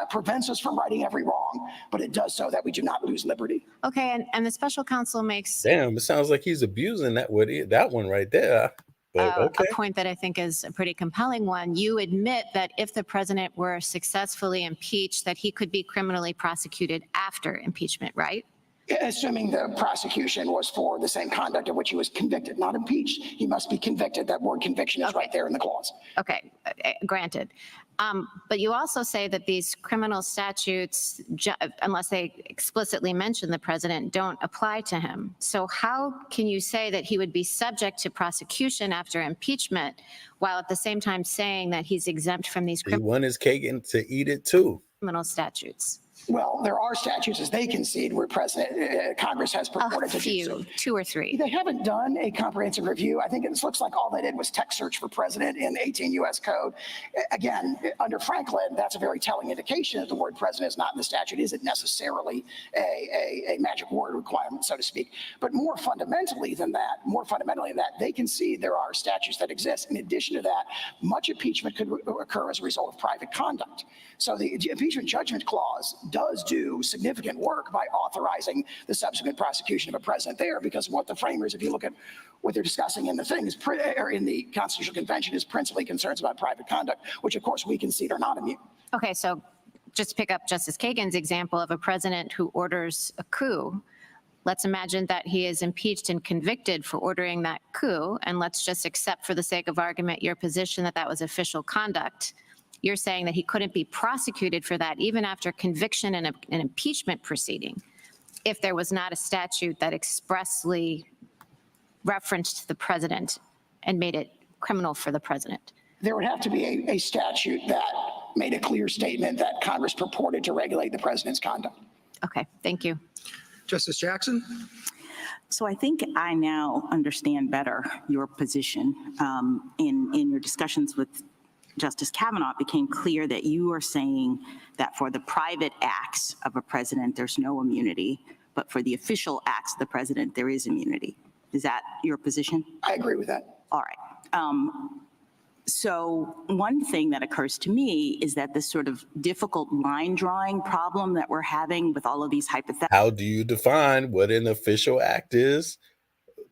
prevents us from righting every wrong, but it does so that we do not lose liberty. Okay, and the special counsel makes Damn, it sounds like he's abusing that one right there. But okay. a point that I think is a pretty compelling one. You admit that if the president were successfully impeached, that he could be criminally prosecuted after impeachment, right? Assuming the prosecution was for the same conduct of which he was convicted, not impeached, he must be convicted. That word conviction is right there in the clause. Okay, granted. But you also say that these criminal statutes, unless they explicitly mention the president, don't apply to him. So how can you say that he would be subject to prosecution after impeachment while at the same time saying that he's exempt from these He won his cake and to eat it too. criminal statutes? Well, there are statutes, as they concede, where Congress has purported A to do few, so. 2 or 3. They haven't done a comprehensive review. I think it looks like all they did was text search for president in 18 U.S. code. Again, under Franklin, that's a very telling indication that the word president is not in the statute. Isn't necessarily a magic word requirement, so to speak. But more fundamentally than that, they concede there are statutes that exist. In addition to that, much impeachment could occur as a result of private conduct. So the impeachment judgment clause does do significant work by authorizing the subsequent prosecution of a president there, because what the framers, if you look at what they're discussing in the thing, or in the Constitutional Convention, is principally concerns about private conduct, which of course we concede are not immune. Okay, so just to pick up Justice Kagan's example of a president who orders a coup, let's imagine that he is impeached and convicted for ordering that coup, and let's just accept for the sake of argument your position that that was official conduct. You're saying that he couldn't be prosecuted for that even after conviction in an impeachment proceeding if there was not a statute that expressly referenced the president and made it criminal for the president. There would have to be a statute that made a clear statement that Congress purported to regulate the president's conduct. Okay, thank you. Justice Jackson? So I think I now understand better your position. In your discussions with Justice Kavanaugh, it became clear that you are saying that for the private acts of a president, there's no immunity, but for the official acts of the president, there is immunity. Is that your position? I agree with that. All right. So one thing that occurs to me is that this sort of difficult line drawing problem that we're having with all of these hypotheticals. How do you define what an official act is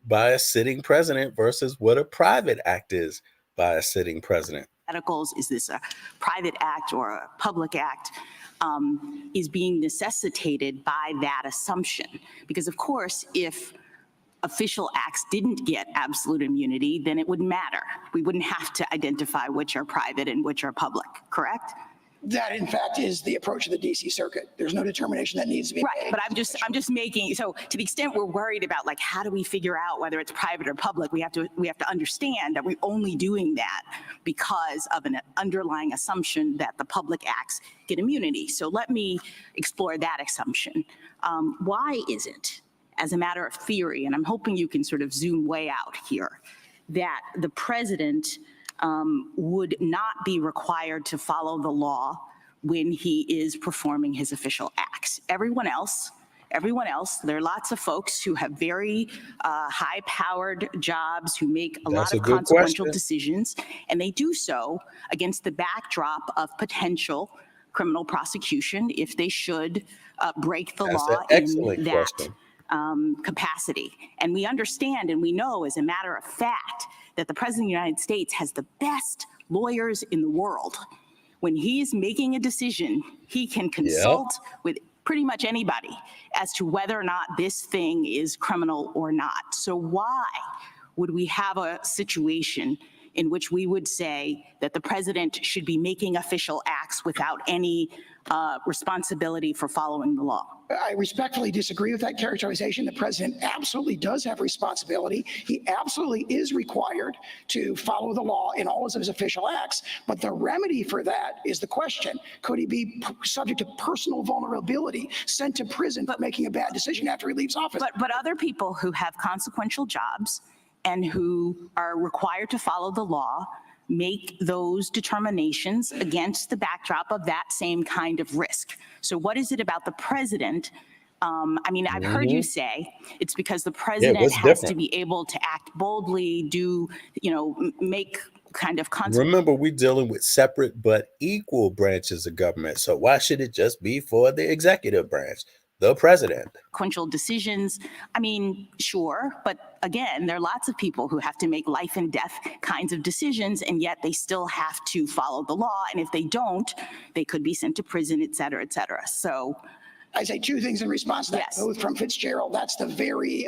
by a sitting president versus what a private act is by a sitting president? Is this a private act or a public act, is being necessitated by that assumption. Because of course, if official acts didn't get absolute immunity, then it wouldn't matter. We wouldn't have to identify which are private and which are public, correct? That, in fact, is the approach of the D.C. Circuit. There's no determination that needs to be Right, made. but I'm just making, so to the extent we're worried about, like, how do we figure out whether it's private or public, we have to understand that we're only doing that because of an underlying assumption that the public acts get immunity. So let me explore that assumption. Why is it, as a matter of theory, and I'm hoping you can sort of zoom way out here, that the president would not be required to follow the law when he is performing his official acts? Everyone else everyone else. There are lots of folks who have very high-powered jobs, who make a That's lot a of good consequential question. decisions, and they do so against the backdrop of potential criminal prosecution if they should break the That's an law excellent in that question. capacity. And we understand and we know, as a matter of fact, that the President of the United States has the best lawyers in the world. When he's making a decision, he can consult with pretty much anybody as to whether or not this thing is criminal or not. So why would we have a situation in which we would say that the president should be making official acts without any responsibility for following the law? I respectfully disagree with that characterization. The president absolutely does have responsibility. He absolutely is required to follow the law in all of his official acts. But the remedy for that is the question: could he be subject to personal vulnerability, sent to prison for making a bad decision after he leaves office? But other people who have consequential jobs and who are required to follow the law make those determinations against the backdrop of that same kind of risk. So what is it about the president? I mean, I've heard you say it's because the president what's has to different? be able to act boldly, make kind of consequences. Remember, we're dealing with separate but equal branches of government. So why should it just be for the executive branch, the president? Consequential decisions. I mean, sure, but again, there are lots of people who have to make life and death kinds of decisions, and yet they still have to follow the law. And if they don't, they could be sent to prison, et cetera, et cetera. So I say two things in response to that, Yes. both from Fitzgerald. That's the very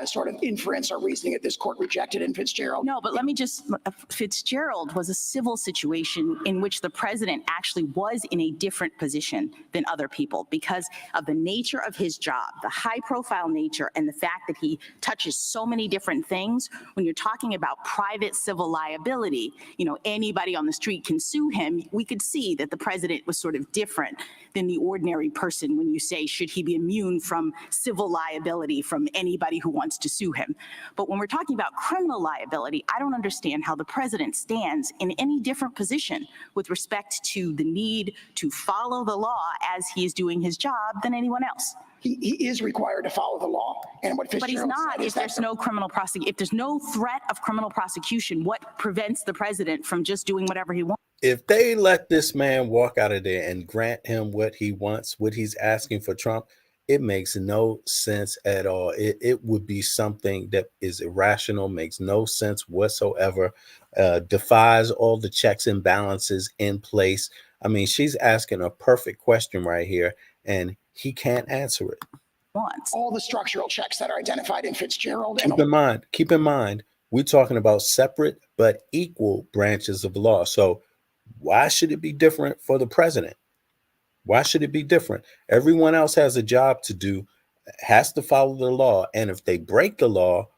sort of inference or reasoning that this court rejected in Fitzgerald. no, but let me just, Fitzgerald was a civil situation in which the president actually was in a different position than other people because of the nature of his job, the high profile nature, and the fact that he touches so many different things. When you're talking about private civil liability, anybody on the street can sue him. We could see that the president was sort of different than the ordinary person when you say, should he be immune from civil liability from anybody who wants to sue him? But when we're talking about criminal liability, I don't understand how the president stands in any different position with respect to the need to follow the law as he is doing his job than anyone else. He is required to follow the law. And what But he's Fitzgerald not said is if that there's no criminal prosecution. If there's no threat of criminal prosecution, what prevents the president from just doing whatever he wants? If they let this man walk out of there and grant him what he wants, what he's asking for Trump, it makes no sense at all. It would be something that is irrational, makes no sense whatsoever, defies all the checks and balances in place. I mean, she's asking a perfect question right here, and he can't answer it. all the structural checks that are identified in Fitzgerald. Keep in mind, we're talking about separate but equal branches of law. So why should it be different for the president? Why should it be different? Everyone else has a job to do, has to follow the law. And if they break the law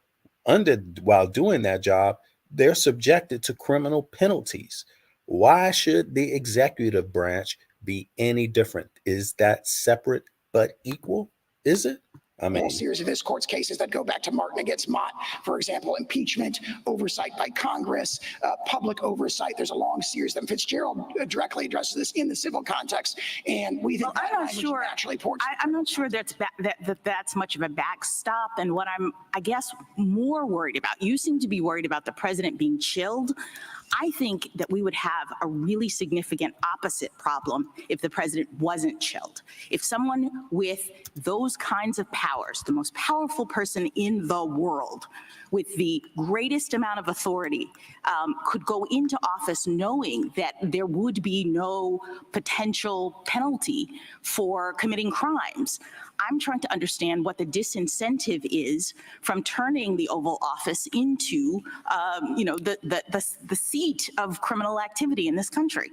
while doing that job, they're subjected to criminal penalties. Why should the executive branch be any different? Is that separate but equal? Is it? I mean, whole series of this court's cases that go back to Martin against Mott, for example, impeachment, oversight by Congress, public oversight. There's a long series that Fitzgerald directly addresses this in the civil context, and we think I'm not sure. I'm not sure that's much of a backstop. And what I'm, I guess, more worried about. You seem to be worried about the president being chilled. I think that we would have a really significant opposite problem if the president wasn't chilled. If someone with those kinds of powers, the most powerful person in the world, with the greatest amount of authority, could go into office knowing that there would be no potential penalty for committing crimes. I'm trying to understand what the disincentive is from turning the Oval Office into, the seat of criminal activity in this country.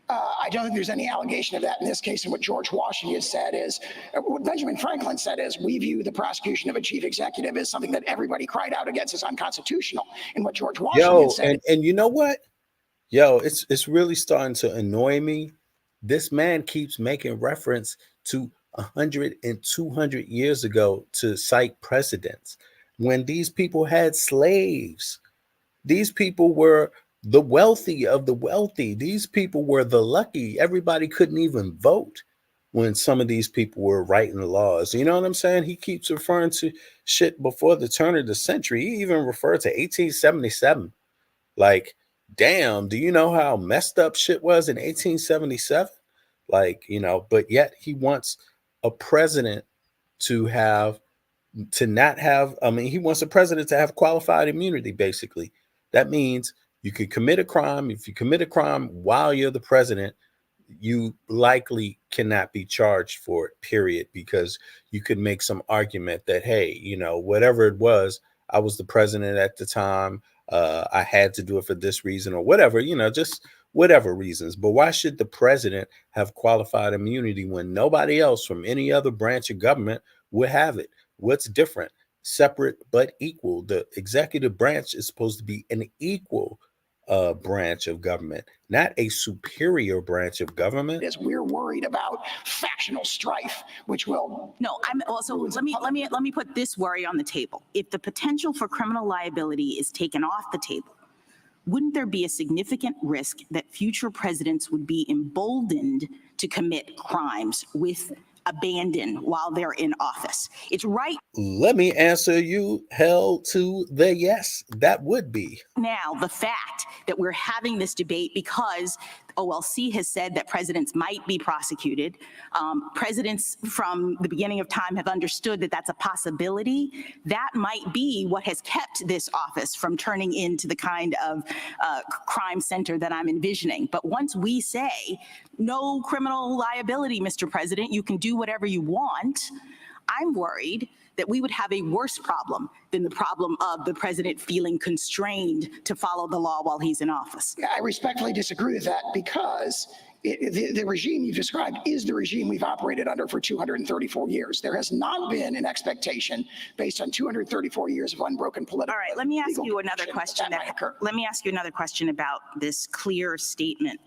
I don't think there's any allegation of that in this case. And what George Washington said is, what Benjamin Franklin said is, we view the prosecution of a chief executive as something that everybody cried out against as unconstitutional. And what George Washington said. And you know what? It's really starting to annoy me. This man keeps making reference to 100 and 200 years ago to cite precedents when these people had slaves. These people were the wealthy of the wealthy. These people were the lucky. Everybody couldn't even vote. when some of these people were writing laws. You know what I'm saying? He keeps referring to shit before the turn of the century. He even referred to 1877. Like, damn, do you know how messed up shit was in 1877? Like, you know, but yet he wants a president to not have, I mean, he wants a president to have qualified immunity, basically. That means you could commit a crime. If you commit a crime while you're the president, you likely cannot be charged for it, period, because you could make some argument that, hey, you know, whatever it was, I was the president at the time. I had to do it for this reason or whatever, you know, just whatever reasons. But why should the president have qualified immunity when nobody else from any other branch of government would have it? What's different? Separate but equal. The executive branch is supposed to be an equal branch of government, not a superior branch of government. Is we're worried about factional strife, which will. No, I'm also, let me put this worry on the table. If the potential for criminal liability is taken off the table, wouldn't there be a significant risk that future presidents would be emboldened to commit crimes with abandon while they're in office? It's right. Let me answer you hell to the yes. That would be. Now, the fact that we're having this debate because OLC has said that presidents might be prosecuted. Presidents from the beginning of time have understood that that's a possibility. That might be what has kept this office from turning into the kind of crime center that I'm envisioning. But once we say no criminal liability, Mr. President, you can do whatever you want, I'm worried that we would have a worse problem than the problem of the president feeling constrained to follow the law while he's in office. I respectfully disagree with that because the regime you described is the regime we've operated under for 234 years. There has not been an expectation based on 234 years of unbroken political. All right, let me ask you another question. Let me ask you another question about this clear statement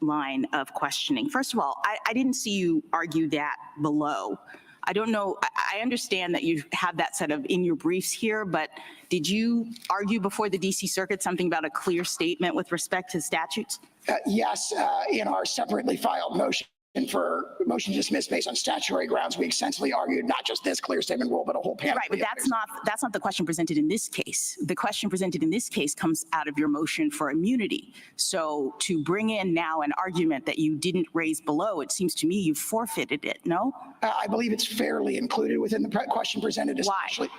line of questioning. First of all, I didn't see you argue that below. I don't know. I understand that you have that set of in your briefs here, but did you argue before the DC Circuit something about a clear statement with respect to statutes? Yes, in our separately filed motion for motion to dismiss based on statutory grounds, we extensively argued not just this clear statement rule, but a whole panel. Right, but that's not the question presented in this case. The question presented in this case comes out of your motion for immunity. So to bring in now an argument that you didn't raise below, it seems to me you forfeited it, no? I believe it's fairly included within the question presented, especially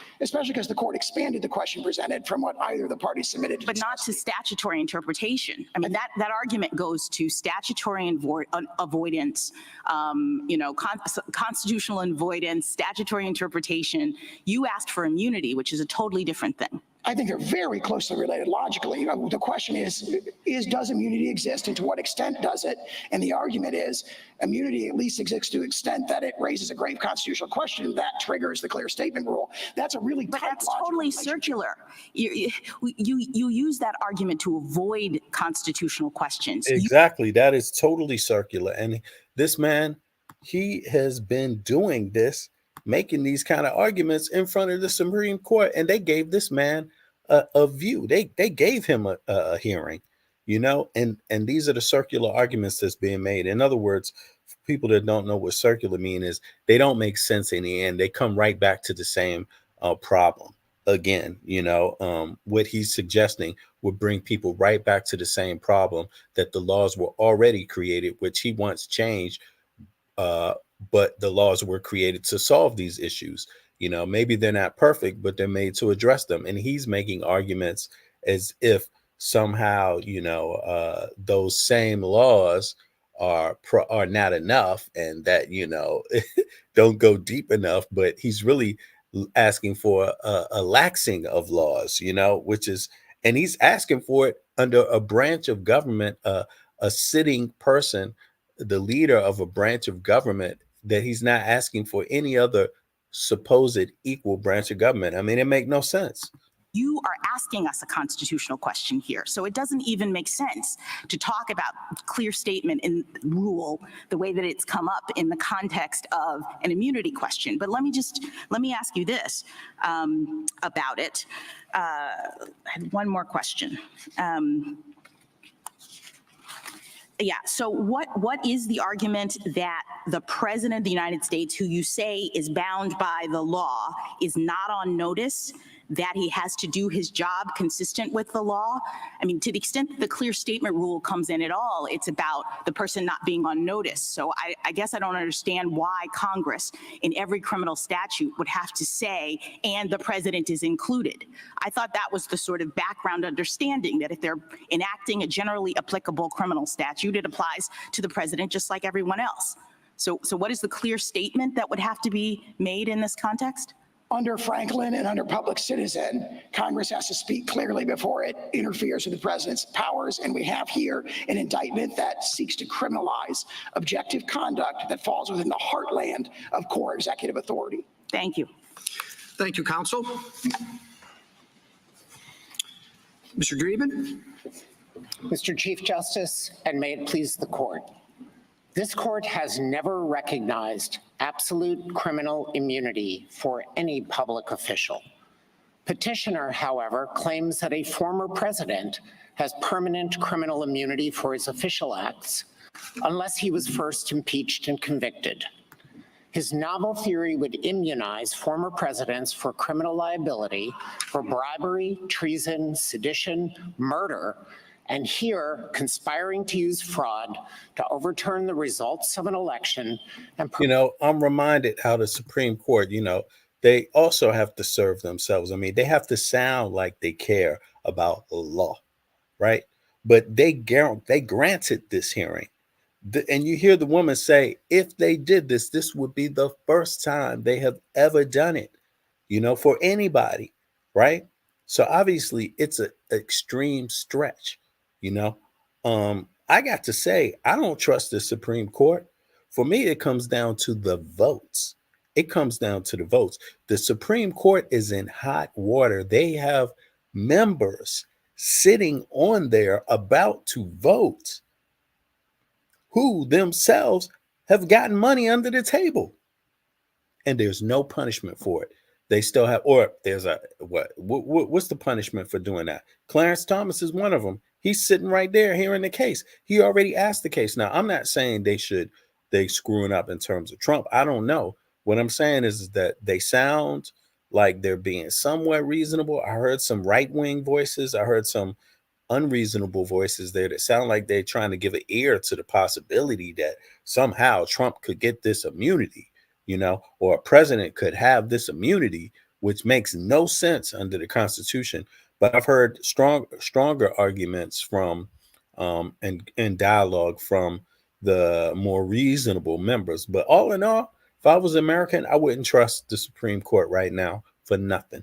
because the court expanded the question presented from what either of the parties submitted. But not to statutory interpretation. I mean, that argument goes to statutory avoidance, constitutional avoidance, statutory interpretation. You asked for immunity, which is a totally different thing. I think they're very closely related logically. The question is does immunity exist and to what extent does it? And the argument is immunity at least exists to the extent that it raises a grave constitutional question that triggers the clear statement rule. That's a really But that's totally circular. You use that argument to avoid constitutional questions. Exactly. That is totally circular. And this man, he has been doing this, making these kind of arguments in front of the Supreme Court, and they gave this man a view. They gave him a hearing, and these are the circular arguments that's being made. In other words, for people that don't know what circular mean is they don't make sense in the end. They come right back to the same problem again. What he's suggesting would bring people right back to the same problem that the laws were already created, which he wants changed. But the laws were created to solve these issues. Maybe they're not perfect, but they're made to address them. And he's making arguments as if somehow, those same laws are not enough and that, don't go deep enough. But he's really asking for a laxing of laws, and he's asking for it under a branch of government, a sitting person, the leader of a branch of government, that he's not asking for any other supposed equal branch of government. I mean, it makes no sense. You are asking us a constitutional question here. So it doesn't even make sense to talk about clear statement in rule the way that it's come up in the context of an immunity question. But let me ask you this about it. I had one more question. Yeah, so what is the argument that the president of the United States, who you say is bound by the law, is not on notice that he has to do his job consistent with the law? I mean, to the extent that the clear statement rule comes in at all, it's about the person not being on notice. So I guess I don't understand why Congress in every criminal statute would have to say, and the president is included. I thought that was the sort of background understanding, that if they're enacting a generally applicable criminal statute, it applies to the president just like everyone else. So what is the clear statement that would have to be made in this context? Under Franklin and under Public Citizen, Congress has to speak clearly before it interferes with the president's powers. And we have here an indictment that seeks to criminalize objective conduct that falls within the heartland of core executive authority. Thank you. Thank you, counsel. Mr. Dreeben? Mr. Chief Justice, and may it please the court. This court has never recognized absolute criminal immunity for any public official. Petitioner, however, claims that a former president has permanent criminal immunity for his official acts unless he was first impeached and convicted. His novel theory would immunize former presidents for criminal liability for bribery, treason, sedition, murder, and here conspiring to use fraud to overturn the results of an election. And I'm reminded how the Supreme Court, they also have to serve themselves. I mean, they have to sound like they care about the law, right? But they granted this hearing. And you hear the woman say, if they did this, this would be the first time they have ever done it, for anybody, right? So obviously it's an extreme stretch. I got to say, I don't trust the Supreme Court. For me, it comes down to the votes. It comes down to the votes. The Supreme Court is in hot water. They have members sitting on there about to vote who themselves have gotten money under the table. And there's no punishment for it. They still have, or there's what's the punishment for doing that? Clarence Thomas is one of them. He's sitting right there hearing the case. He already asked the case. Now, I'm not saying they screwing up in terms of Trump. I don't know. What I'm saying is that they sound like they're being somewhat reasonable. I heard some right-wing voices. I heard some unreasonable voices there that sound like they're trying to give an ear to the possibility that somehow Trump could get this immunity, or a president could have this immunity, which makes no sense under the Constitution. But I've heard stronger arguments from and dialogue from the more reasonable members. But all in all, if I was American, I wouldn't trust the Supreme Court right now for nothing.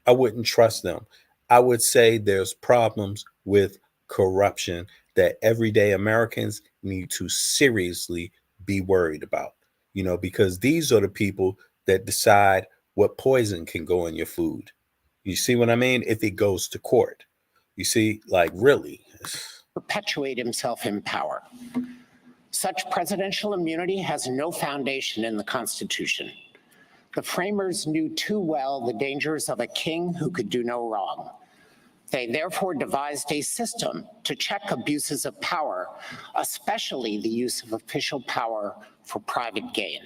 I wouldn't trust them. I would say there's problems with corruption that everyday Americans need to seriously be worried about, because these are the people that decide what poison can go in your food. You see what I mean? If it goes to court, you see, really. Perpetuate himself in power. Such presidential immunity has no foundation in the Constitution. The framers knew too well the dangers of a king who could do no wrong. They therefore devised a system to check abuses of power, especially the use of official power for private gain.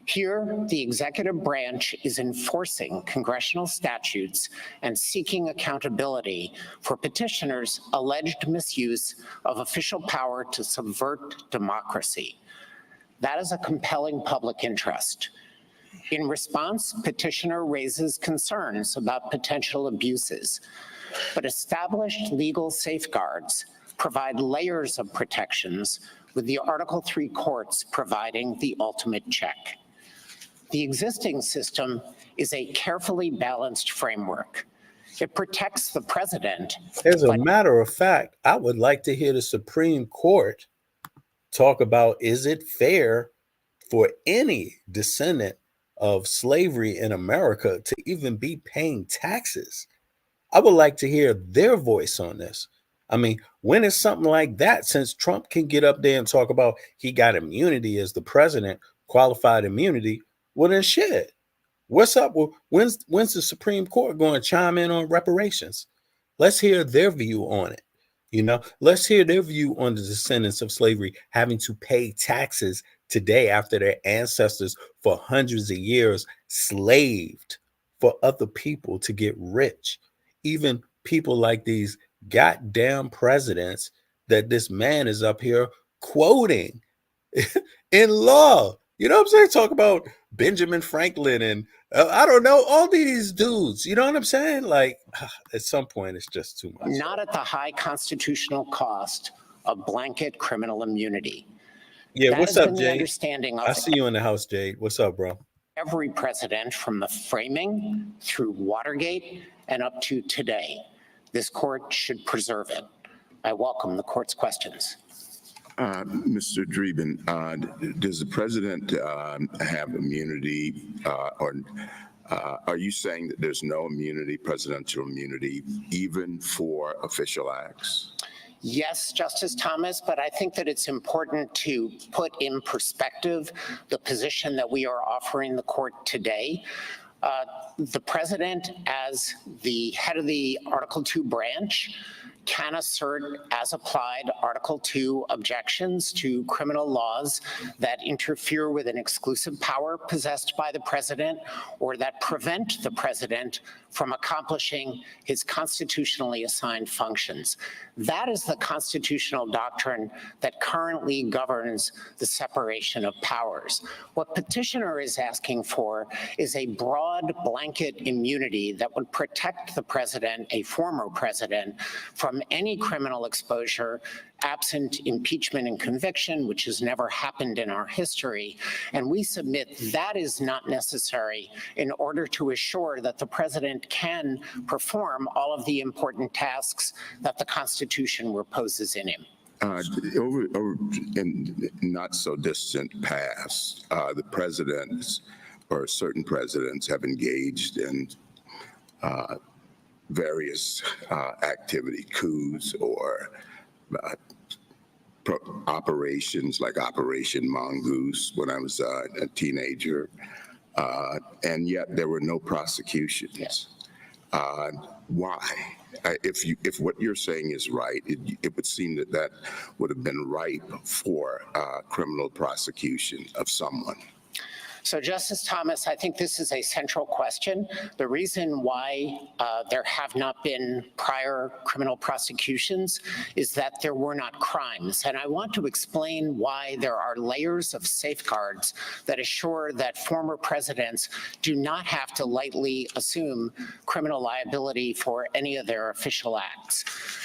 Here, the executive branch is enforcing congressional statutes and seeking accountability for petitioners' alleged misuse of official power to subvert democracy. That is a compelling public interest. In response, petitioner raises concerns about potential abuses, but established legal safeguards provide layers of protections, with the Article III courts providing the ultimate check. The existing system is a carefully balanced framework. It protects the president. As a matter of fact, I would like to hear the Supreme Court talk about, is it fair for any descendant of slavery in America to even be paying taxes? I would like to hear their voice on this. I mean, when is something like that, since Trump can get up there and talk about he got immunity as the president, qualified immunity, well then shit. What's up? Well, when's the Supreme Court going to chime in on reparations? Let's hear their view on it. You know, let's hear their view on the descendants of slavery having to pay taxes today after their ancestors for hundreds of years slaved for other people to get rich. Even people like these goddamn presidents that this man is up here quoting in law. You know what I'm saying? Talk about Benjamin Franklin and I don't know, all these dudes. You know what I'm saying? Like, at some point, it's just too much. Not at the high constitutional cost of blanket criminal immunity. Yeah, That what's has up, been the Jade? understanding I of see you in the house, Jade. What's up, bro? every president from the framing through Watergate and up to today. This court should preserve it. I welcome the court's questions. Mr. Dreeben, does the president have immunity, or are you saying that there's no immunity, presidential immunity, even for official acts? Yes, Justice Thomas, but I think that it's important to put in perspective the position that we are offering the court today. The president, as the head of the Article 2 branch, can assert as applied Article 2 objections to criminal laws that interfere with an exclusive power possessed by the president or that prevent the president from accomplishing his constitutionally assigned functions. That is the constitutional doctrine that currently governs the separation of powers. What petitioner is asking for is a broad blanket immunity that would protect the president, a former president, from any criminal exposure absent impeachment and conviction, which has never happened in our history. And we submit that is not necessary in order to assure that the president can perform all of the important tasks that the Constitution reposes in him. Over in not so distant past, the presidents or certain presidents have engaged in various activity, coups or operations like Operation Mongoose when I was a teenager, and yet there were no prosecutions. Yes. Why? If what you're saying is right, it would seem that that would have been ripe for criminal prosecution of someone. So, Justice Thomas, I think this is a central question. The reason why there have not been prior criminal prosecutions is that there were not crimes. And I want to explain why there are layers of safeguards that assure that former presidents do not have to lightly assume criminal liability for any of their official acts.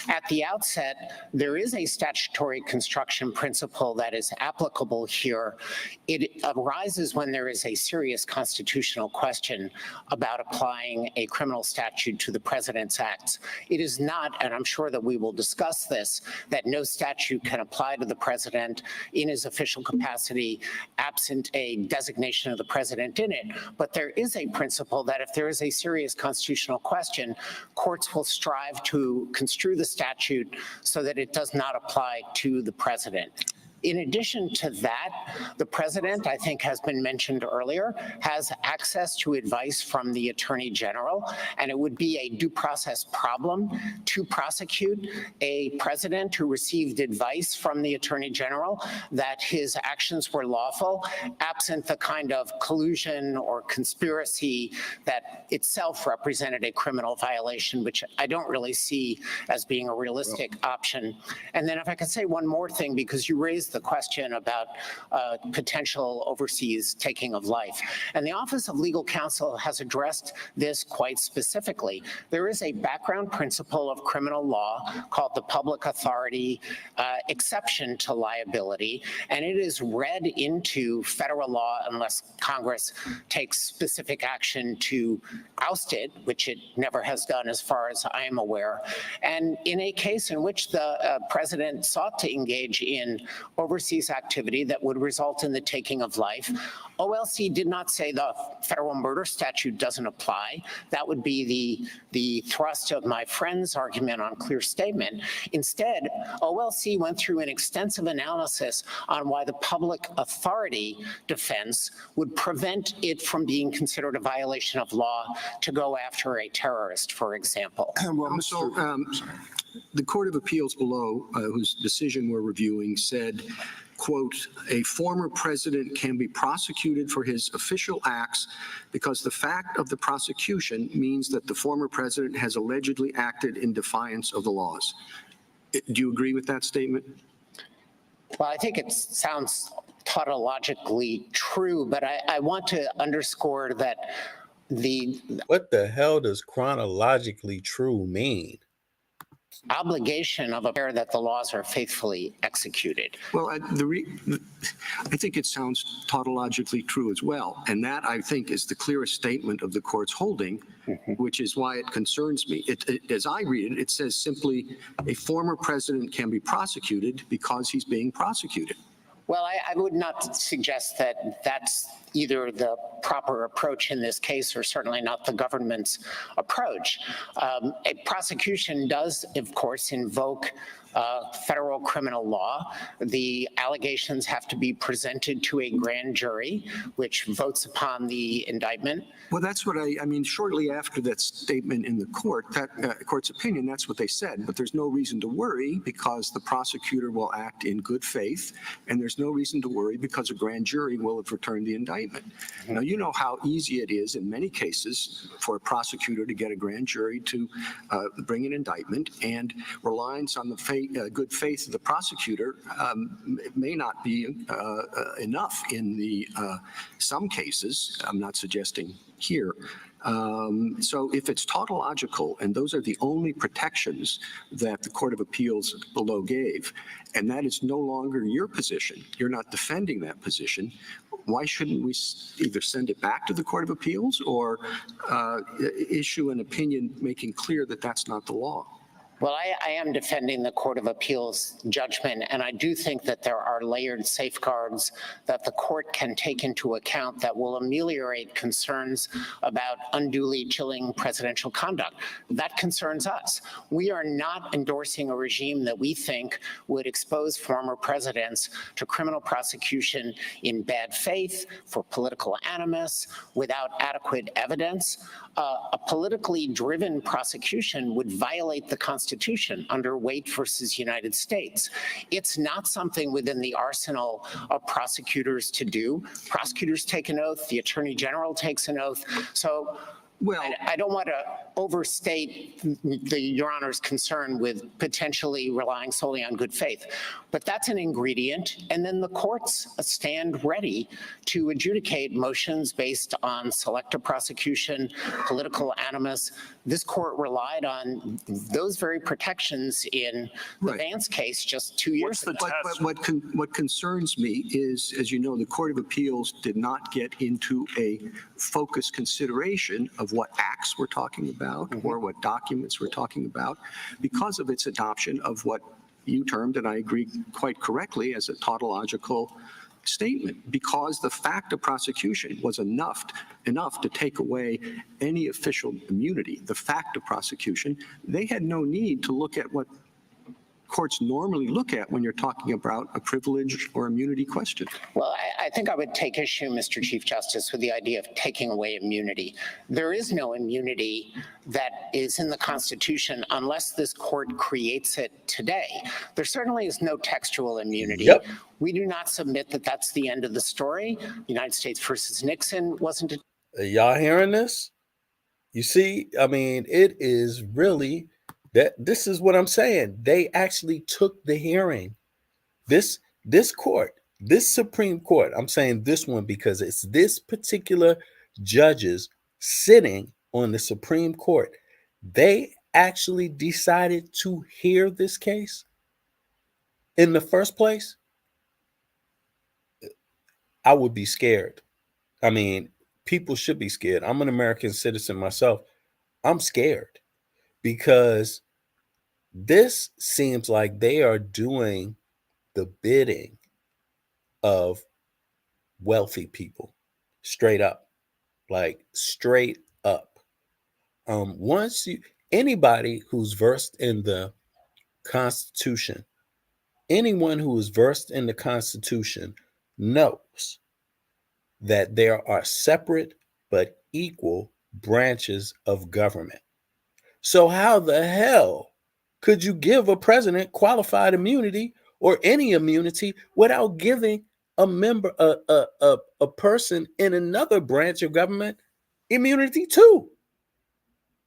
At the outset, there is a statutory construction principle that is applicable here. It arises when there is a serious constitutional question about applying a criminal statute to the president's acts. It is not, and I'm sure that we will discuss this, that no statute can apply to the president in his official capacity absent a designation of the president in it. But there is a principle that if there is a serious constitutional question, courts will strive to construe the statute so that it does not apply to the president. In addition to that, the president, I think has been mentioned earlier, has access to advice from the attorney general, and it would be a due process problem to prosecute a president who received advice from the attorney general that his actions were lawful, absent the kind of collusion or conspiracy that itself represented a criminal violation, which I don't really see as being a realistic option. And then if I could say one more thing, because you raised the question about potential overseas taking of life. And the Office of Legal Counsel has addressed this quite specifically. There is a background principle of criminal law called the public authority exception to liability, and it is read into federal law unless Congress takes specific action to oust it, which it never has done as far as I am aware. And in a case in which the president sought to engage in overseas activity that would result in the taking of life, OLC did not say the federal murder statute doesn't apply. That would be the thrust of my friend's argument on clear statement. Instead, OLC went through an extensive analysis on why the public authority defense would prevent it from being considered a violation of law to go after a terrorist, for example. Well, so The Court of Appeals below, whose decision we're reviewing, said, quote, "A former president can be prosecuted for his official acts because the fact of the prosecution means that the former president has allegedly acted in defiance of the laws." Do you agree with that statement? Well, I think it sounds tautologically true, but I want to underscore that What the hell does chronologically true mean? obligation of a pair that the laws are faithfully executed. Well, I think it sounds tautologically true as well. And that, I think, is the clearest statement of the court's holding, which is why it concerns me. As I read it, it says simply, a former president can be prosecuted because he's being prosecuted. Well, I would not suggest that that's either the proper approach in this case or certainly not the government's approach. A prosecution does, of course, invoke federal criminal law. The allegations have to be presented to a grand jury, which votes upon the indictment. Well, that's what I mean, shortly after that statement in the court, that court's opinion, that's what they said. But there's no reason to worry because the prosecutor will act in good faith. And there's no reason to worry because a grand jury will have returned the indictment. Now, you know how easy it is in many cases for a prosecutor to get a grand jury to bring an indictment, and reliance on the good faith of the prosecutor may not be enough in some cases. I'm not suggesting here. So if it's tautological, and those are the only protections that the Court of Appeals below gave, and that is no longer your position, you're not defending that position, why shouldn't we either send it back to the Court of Appeals or issue an opinion making clear that that's not the law? Well, I am defending the Court of Appeals judgment, and I do think that there are layered safeguards that the court can take into account that will ameliorate concerns about unduly chilling presidential conduct. That concerns us. We are not endorsing a regime that we think would expose former presidents to criminal prosecution in bad faith, for political animus, without adequate evidence. A politically driven prosecution would violate the Constitution under Waite versus United States. It's not something within the arsenal of prosecutors to do. Prosecutors take an oath, the Attorney General takes an oath. So well, I don't want to overstate Your Honor's concern with potentially relying solely on good faith, but that's an ingredient. And then the courts stand ready to adjudicate motions based on selective prosecution, political animus. This court relied on those very protections in the Vance case just 2 years ago. But what concerns me is, as you know, the Court of Appeals did not get into a focused consideration of what acts we're talking about or what documents we're talking about because of its adoption of what you termed, and I agree quite correctly, as a tautological statement, because the fact of prosecution was enough to take away any official immunity. The fact of prosecution, they had no need to look at what courts normally look at when you're talking about a privilege or immunity question. Well, I think I would take issue, Mr. Chief Justice, with the idea of taking away immunity. There is no immunity that is in the Constitution unless this court creates it today. There certainly is no textual immunity. Yep. We do not submit that that's the end of the story. United States versus Nixon wasn't. Are y'all hearing this? You see, I mean, it is really that this is what I'm saying. They actually took the hearing. This court, this Supreme Court, I'm saying this one because it's this particular judges sitting on the Supreme Court. They actually decided to hear this case in the first place. I would be scared. I mean, people should be scared. I'm an American citizen myself. I'm scared because this seems like they are doing the bidding of wealthy people, straight up, like straight up. Anybody who's versed in the Constitution, anyone who is versed in the Constitution knows that there are separate but equal branches of government. So how the hell could you give a president qualified immunity or any immunity without giving a member, a person in another branch of government immunity too?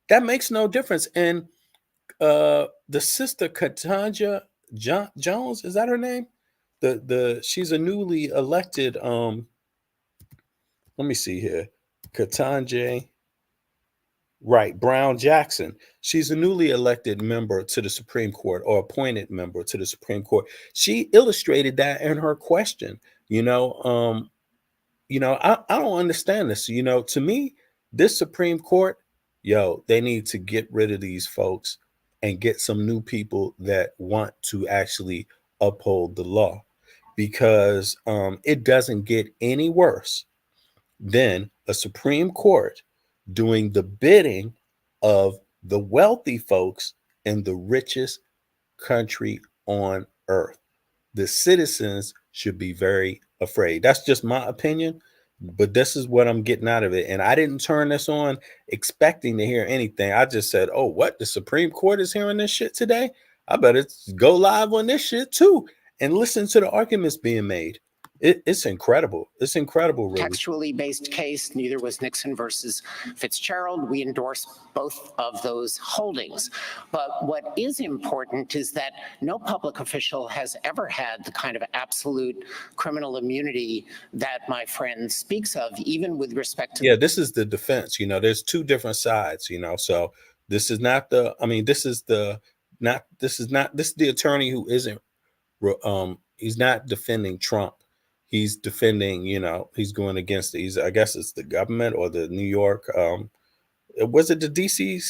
That makes no difference. And the sister Katanja Jones, is that her name? She's a newly elected, let me see here. Katanja, right, Brown Jackson. She's a newly elected member to the Supreme Court, or appointed member to the Supreme Court. She illustrated that in her question. I don't understand this. To me, this Supreme Court, they need to get rid of these folks and get some new people that want to actually uphold the law, because it doesn't get any worse than a Supreme Court doing the bidding of the wealthy folks in the richest country on earth. The citizens should be very afraid. That's just my opinion, but this is what I'm getting out of it. And I didn't turn this on expecting to hear anything. I just said, oh, what? The Supreme Court is hearing this shit today? I better go live on this shit too and listen to the arguments being made. It's incredible. It's incredible, really. Textually based case, neither was Nixon versus Fitzgerald. We endorse both of those holdings. But what is important is that no public official has ever had the kind of absolute criminal immunity that my friend speaks of, even with respect to. Yeah, this is the defense. There's two different sides, so this is not this is the attorney who isn't, he's not defending Trump. He's defending, he's going against I guess it's the government or the New York, was it the DC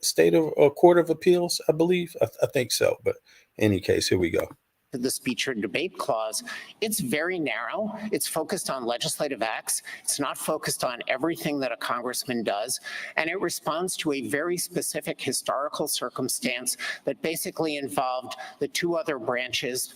state of Court of Appeals, I believe? I think so. But in any case, here we go. The speech or debate clause, it's very narrow. It's focused on legislative acts. It's not focused on everything that a congressman does. And it responds to a very specific historical circumstance that basically involved the two other branches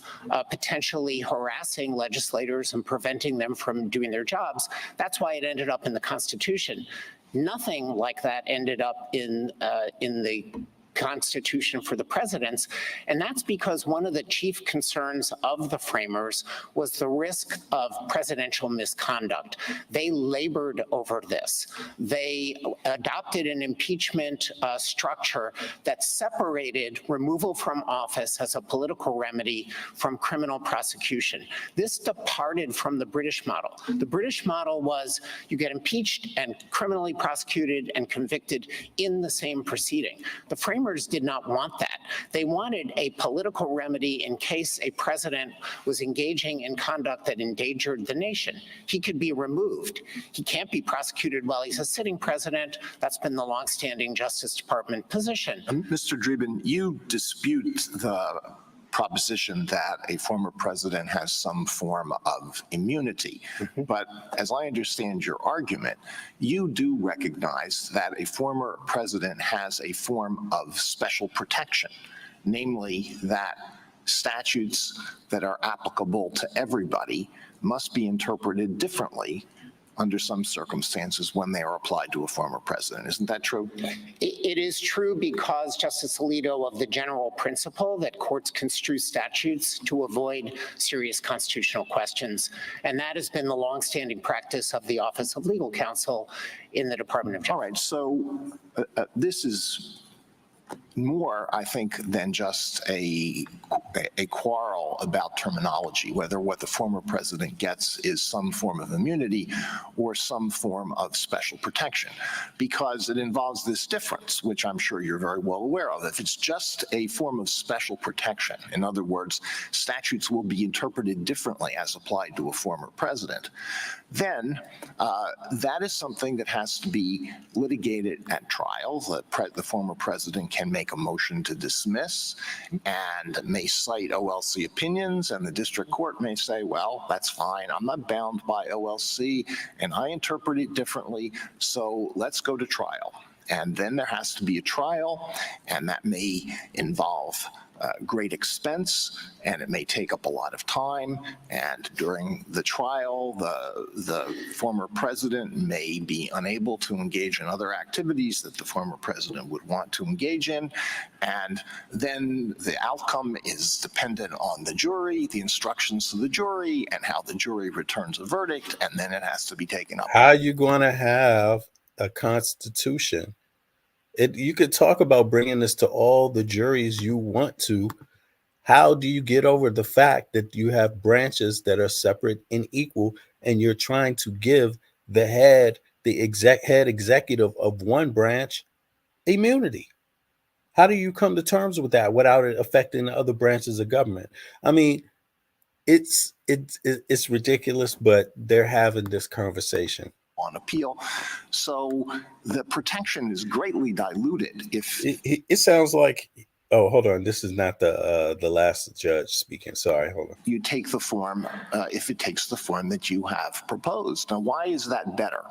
potentially harassing legislators and preventing them from doing their jobs. That's why it ended up in the Constitution. Nothing like that ended up in the Constitution for the presidents. And that's because one of the chief concerns of the framers was the risk of presidential misconduct. They labored over this. They adopted an impeachment structure that separated removal from office as a political remedy from criminal prosecution. This departed from the British model. The British model was you get impeached and criminally prosecuted and convicted in the same proceeding. The framers did not want that. They wanted a political remedy in case a president was engaging in conduct that endangered the nation. He could be removed. He can't be prosecuted while he's a sitting president. That's been the longstanding Justice Department position. Mr. Dreeben, you dispute the proposition that a former president has some form of immunity. But as I understand your argument, you do recognize that a former president has a form of special protection, namely that statutes that are applicable to everybody must be interpreted differently under some circumstances when they are applied to a former president. Isn't that true? It is true because, Justice Alito, of the general principle that courts construe statutes to avoid serious constitutional questions. And that has been the longstanding practice of the Office of Legal Counsel in the Department of Justice. All right, so this is more, I think, than just a quarrel about terminology, whether what the former president gets is some form of immunity or some form of special protection, because it involves this difference, which I'm sure you're very well aware of. If it's just a form of special protection, in other words, statutes will be interpreted differently as applied to a former president, then that is something that has to be litigated at trial. The former president can make a motion to dismiss and may cite OLC opinions, and the district court may say, well, that's fine. I'm not bound by OLC, and I interpret it differently, so let's go to trial. And then there has to be a trial, and that may involve great expense, and it may take up a lot of time. And during the trial, the former president may be unable to engage in other activities that the former president would want to engage in. And then the outcome is dependent on the jury, the instructions to the jury, and how the jury returns a verdict, and then it has to be taken up. How are you going to have a constitution? You could talk about bringing this to all the juries you want to. How do you get over the fact that you have branches that are separate and equal, and you're trying to give the head executive of one branch immunity? How do you come to terms with that without it affecting the other branches of government? I mean, it's ridiculous, but they're having this conversation on appeal. So the protection is greatly diluted. It sounds like, oh, hold on, this is not the last judge speaking. Sorry, hold on. You take the form, if it takes the form that you have proposed. Now, why is that better?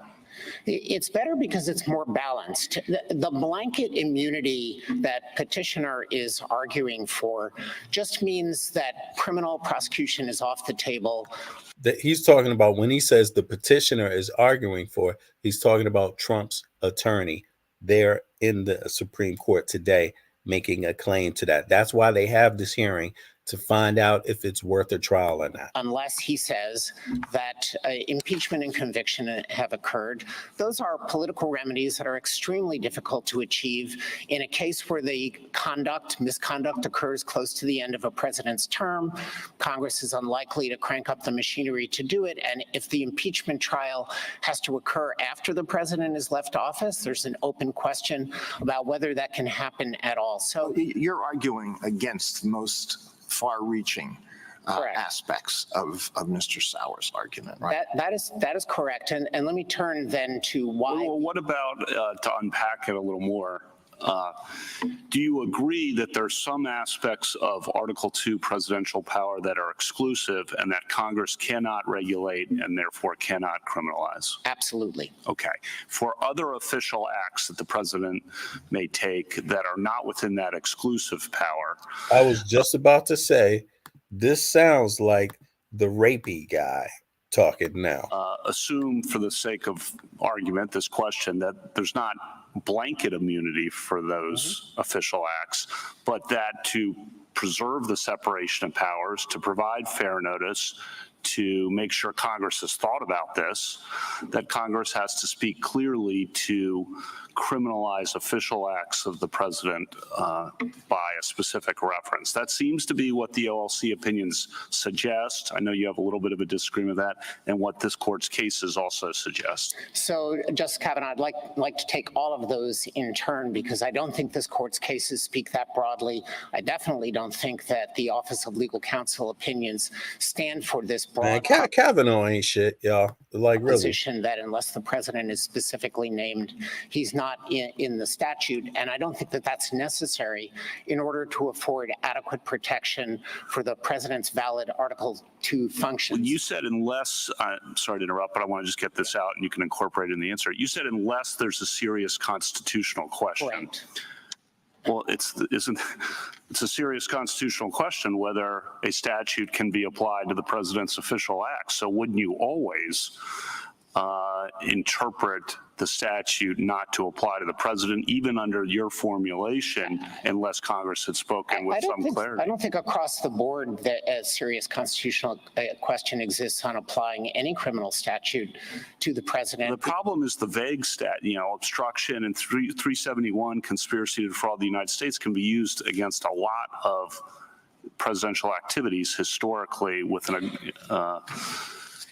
It's better because it's more balanced. The blanket immunity that petitioner is arguing for just means that criminal prosecution is off the table. That he's talking about when he says the petitioner is arguing for, he's talking about Trump's attorney there in the Supreme Court today making a claim to that. That's why they have this hearing, to find out if it's worth a trial or not. Unless he says that impeachment and conviction have occurred. Those are political remedies that are extremely difficult to achieve in a case where the misconduct occurs close to the end of a president's term. Congress is unlikely to crank up the machinery to do it. And if the impeachment trial has to occur after the president has left office, there's an open question about whether that can happen at all. So you're arguing against most far-reaching aspects of Mr. Sauer's argument, right? That is correct. And let me turn then to why. Well, what about, to unpack it a little more, do you agree that there's some aspects of Article II presidential power that are exclusive and that Congress cannot regulate and therefore cannot criminalize? Absolutely. Okay. For other official acts that the president may take that are not within that exclusive power. I was just about to say, this sounds like the rapey guy talking now. Assume for the sake of argument, this question, that there's not blanket immunity for those official acts, but that to preserve the separation of powers, to provide fair notice, to make sure Congress has thought about this, that Congress has to speak clearly to criminalize official acts of the president by a specific reference. That seems to be what the OLC opinions suggest. I know you have a little bit of a disagreement with that, and what this court's cases also suggest. So, Justice Kavanaugh, I'd like to take all of those in turn, because I don't think this court's cases speak that broadly. I definitely don't think that the Office of Legal Counsel opinions stand for this broad Kavanaugh ain't shit, y'all. Like, really. Position that unless the president is specifically named, he's not in the statute. And I don't think that that's necessary in order to afford adequate protection for the president's valid Article II functions. When you said unless, sorry to interrupt, but I want to just get this out and you can incorporate it in the answer. You said unless there's a serious constitutional question. Right. Well, it's a serious constitutional question whether a statute can be applied to the president's official acts. So wouldn't you always interpret the statute not to apply to the president, even under your formulation, unless Congress had spoken with some clarity? I don't think across the board that a serious constitutional question exists on applying any criminal statute to the president. The problem is the vague obstruction and 371, conspiracy to defraud the United States, can be used against a lot of presidential activities historically with an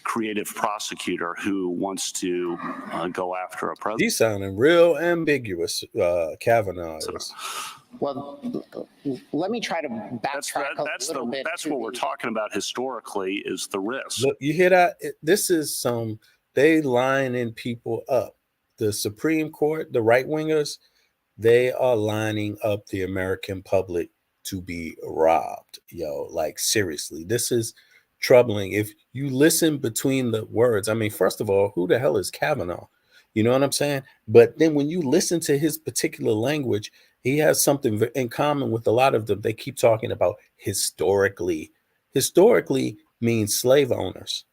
creative prosecutor who wants to go after a president. He's sounding real ambiguous, Kavanaugh is. Well, let me try to backtrack a little bit. That's what we're talking about historically, is the risk. Look, you hear that? This is they lining people up. The Supreme Court, the right wingers, they are lining up the American public to be robbed. Like, seriously, this is troubling. If you listen between the words, I mean, first of all, who the hell is Kavanaugh? You know what I'm saying? But then when you listen to his particular language, he has something in common with a lot of them. They keep talking about historically. Historically means slave owners.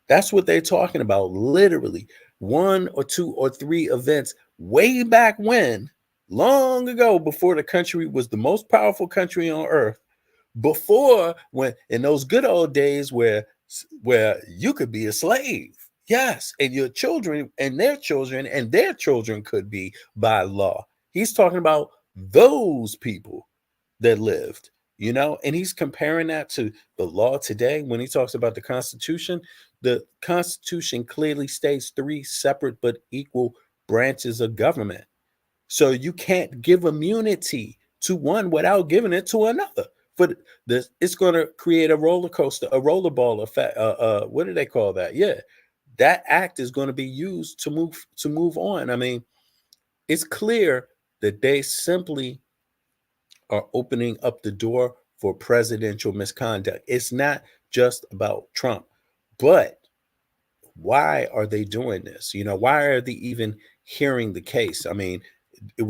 That's what they're talking about, literally. 1 or 2 or 3 events way back when, long ago, before the country was the most powerful country on earth, before when in those good old days where you could be a slave. Yes, and your children and their children and their children could be by law. He's talking about those people that lived, you know, and he's comparing that to the law today. When he talks about the Constitution clearly states 3 separate but equal branches of government. So you can't give immunity to one without giving it to another. But this, it's going to create a roller coaster, a rollerball effect. What do they call that? Yeah, that act is going to be used to move on. I mean, it's clear that they simply are opening up the door for presidential misconduct. It's not just about Trump, but why are they doing this? You know, why are they even hearing the case? I mean, the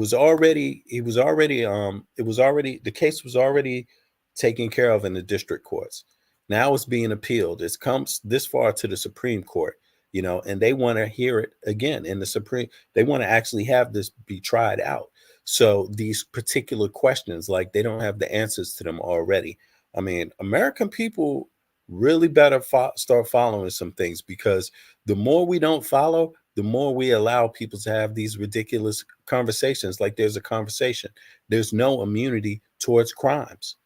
case was already taken care of in the district courts. Now it's being appealed. It's comes this far to the Supreme Court, you know, and they want to hear it again in the Supreme. They want to actually have this be tried out. So these particular questions, like, they don't have the answers to them already. I mean, American people really better start following some things, because the more we don't follow, the more we allow people to have these ridiculous conversations. Like, there's a conversation. There's no immunity towards crimes,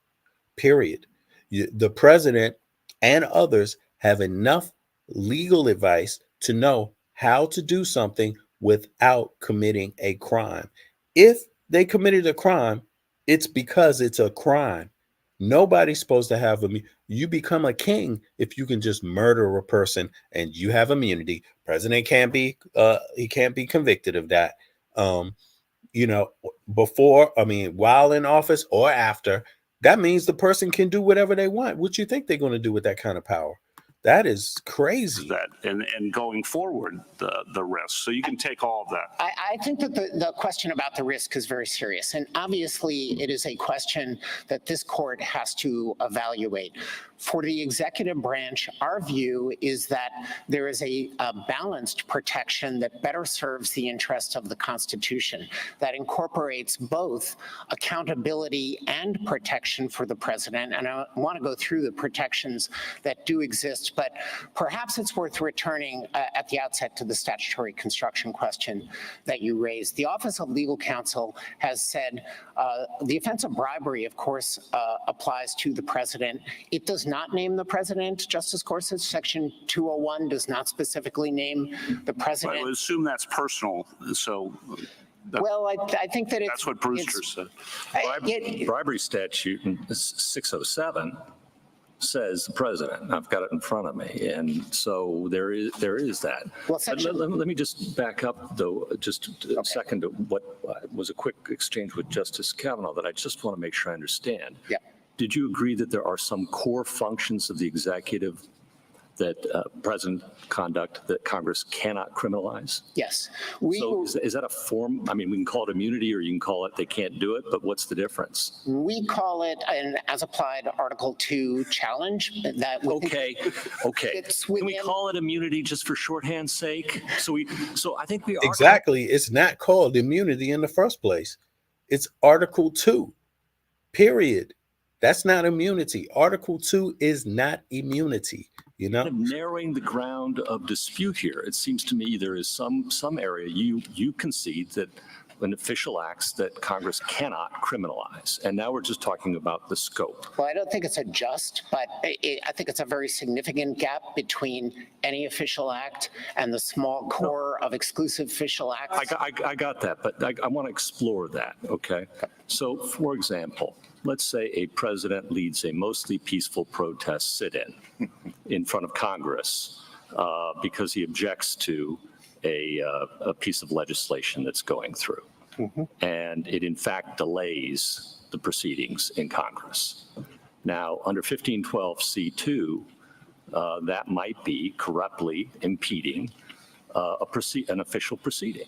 period. The president and others have enough legal advice to know how to do something without committing a crime. If they committed a crime, it's because it's a crime. Nobody's supposed to have you become a king if you can just murder a person and you have immunity. President can't be he can't be convicted of that. You know, while in office or after, that means the person can do whatever they want. What you think they're going to do with that kind of power? That is crazy. That and going forward, the risk. So you can take all of that. I think that the question about the risk is very serious. And obviously, it is a question that this court has to evaluate. For the executive branch, our view is that there is a balanced protection that better serves the interests of the Constitution, that incorporates both accountability and protection for the president. And I want to go through the protections that do exist, but perhaps it's worth returning at the outset to the statutory construction question that you raised. The Office of Legal Counsel has said the offense of bribery, of course, applies to the president. It does not name the president, Justice Gorsuch. Section 201 does not specifically name the president. I would assume that's personal. So. Well, I think that that's what Brewster said. Bribery statute in 607 says the president. I've got it in front of me, and so there is that. Well, let me just back up, though, just a second to what was a quick exchange with Justice Kavanaugh that I just want to make sure I understand. Yeah. Did you agree that there are some core functions of the executive that president conduct that Congress cannot criminalize? Yes. So is that a form? I mean, we can call it immunity, or you can call it they can't do it, but what's the difference? We call it an as applied Article 2 challenge. Okay. Can we call it immunity just for shorthand's sake? So I think we are. Exactly. It's not called immunity in the first place. It's Article 2, period. That's not immunity. Article 2 is not immunity. You know, narrowing the ground of dispute here. It seems to me there is some area you concede that an official acts that Congress cannot criminalize, and now we're just talking about the scope. Well, I don't think it's a just, but I think it's a very significant gap between any official act and the small core of exclusive official acts. I got that, but I want to explore that. Okay. So, for example, let's say a president leads a mostly peaceful protest sit-in in front of Congress because he objects to a piece of legislation that's going through. Mm-hmm. And it, in fact, delays the proceedings in Congress. Now, under 1512 C2, that might be corruptly impeding an official proceeding.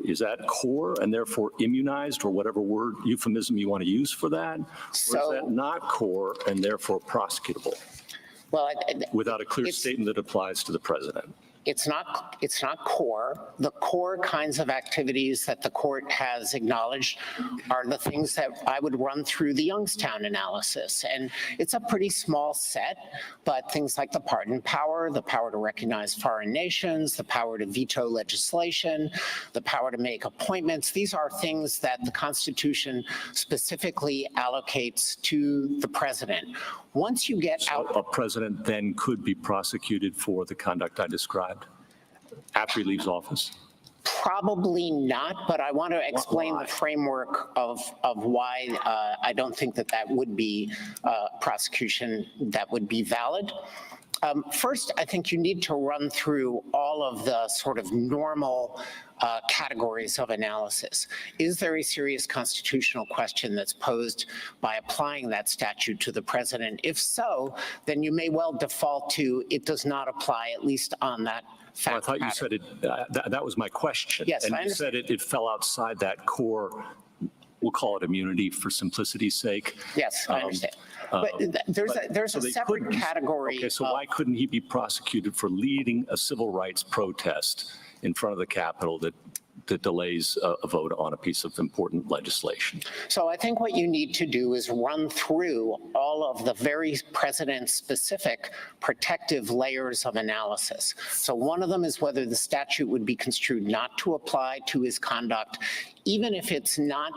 Is that core and therefore immunized, or whatever word euphemism you want to use for that? Or is that not core and therefore prosecutable Well, without a clear statement that applies to the president? it's not core. The core kinds of activities that the court has acknowledged are the things that I would run through the Youngstown analysis. And it's a pretty small set, but things like the pardon power, the power to recognize foreign nations, the power to veto legislation, the power to make appointments, these are things that the Constitution specifically allocates to the president. Once you get out. A president then could be prosecuted for the conduct I described after he leaves office? Probably not, but I want to explain the framework of why I don't think that that would be prosecution that would be valid. First, I think you need to run through all of the sort of normal categories of analysis. Is there a serious constitutional question that's posed by applying that statute to the president? If so, then you may well default to it does not apply, at least on that fact. Well, I thought you said it, that was my question. Yes, and I you said it fell outside that core, we'll call it immunity for simplicity's sake. Yes, I understand. But there's a separate category. Okay, so why couldn't he be prosecuted for leading a civil rights protest in front of the Capitol that delays a vote on a piece of important legislation? So I think what you need to do is run through all of the very president-specific protective layers of analysis. So one of them is whether the statute would be construed not to apply to his conduct, even if it's not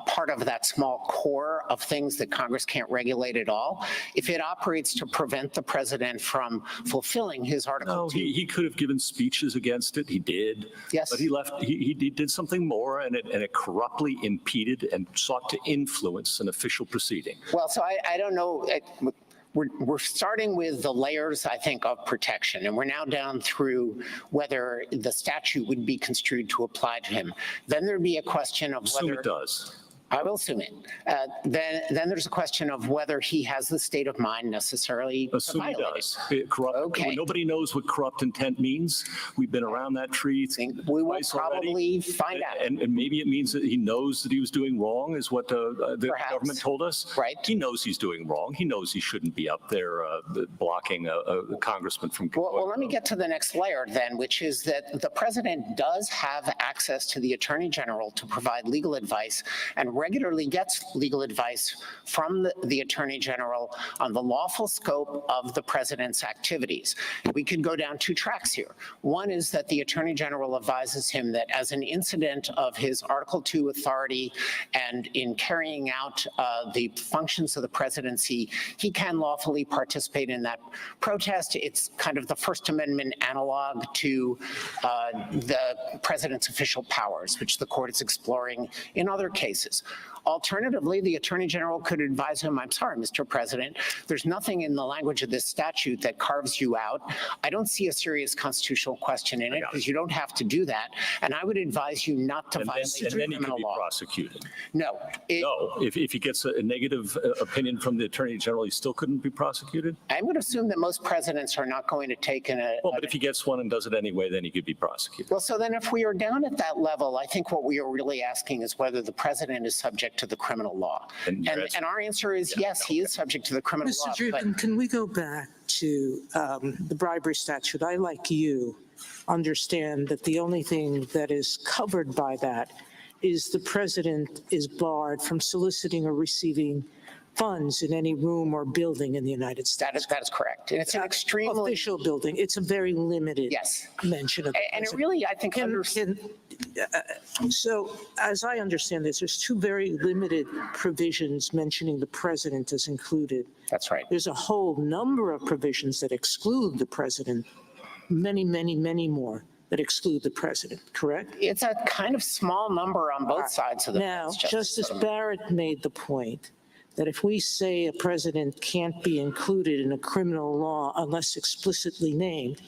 part of that small core of things that Congress can't regulate at all. If it operates to prevent the president from fulfilling his Article 2. He could have given speeches against it. He did. Yes. But he did something more, and it corruptly impeded and sought to influence an official proceeding. Well, so I don't know. We're starting with the layers, I think, of protection, and we're now down through whether the statute would be construed to apply to him. Then there'd be a question of whether— Assume it does. I will assume it. Then there's a question of whether he has the state of mind necessarily to Assume he violate does. it. Okay. Nobody knows what corrupt intent means. We've been around that tree We will twice already. probably find out. And maybe it means that he knows that he was doing wrong, is what the Perhaps. government told us. Right. He knows he's doing wrong. He knows he shouldn't be up there blocking a congressman from. Well, let me get to the next layer then, which is that the president does have access to the attorney general to provide legal advice and regularly gets legal advice from the attorney general on the lawful scope of the president's activities. We could go down two tracks here. One is that the attorney general advises him that as an incident of his Article 2 authority and in carrying out the functions of the presidency, he can lawfully participate in that protest. It's kind of the First Amendment analog to the president's official powers, which the court is exploring in other cases. Alternatively, the attorney general could advise him, I'm sorry, Mr. President, there's nothing in the language of this statute that carves you out. I don't see a serious constitutional question in it because you don't have to do that. And I would advise you not to violate And then he could criminal be law. prosecuted. No. No, if he gets a negative opinion from the attorney general, he still couldn't be prosecuted? I would assume that most presidents are not going to take Well, but if he gets one and does it anyway, then he could be prosecuted. Well, so then if we are down at that level, I think what we are really asking is whether the president is subject to the criminal law. And our answer is yes, he is subject to the criminal law. Mr. Dreeben, can we go back to the bribery statute? I, like you, understand that the only thing that is covered by that is the president is barred from soliciting or receiving funds in any room or building in the United States. That is correct. And it's an extremely official building. It's a very limited Yes. mention of the And it president. really, I think, So as I understand this, there's two very limited provisions mentioning the president as included. That's right. There's a whole number of provisions that exclude the president, many, many, many more that exclude the president, correct? It's a kind of small number on both sides of the Now, fence, Justice Barrett made the point that if we say a president can't be included in a criminal law unless explicitly named,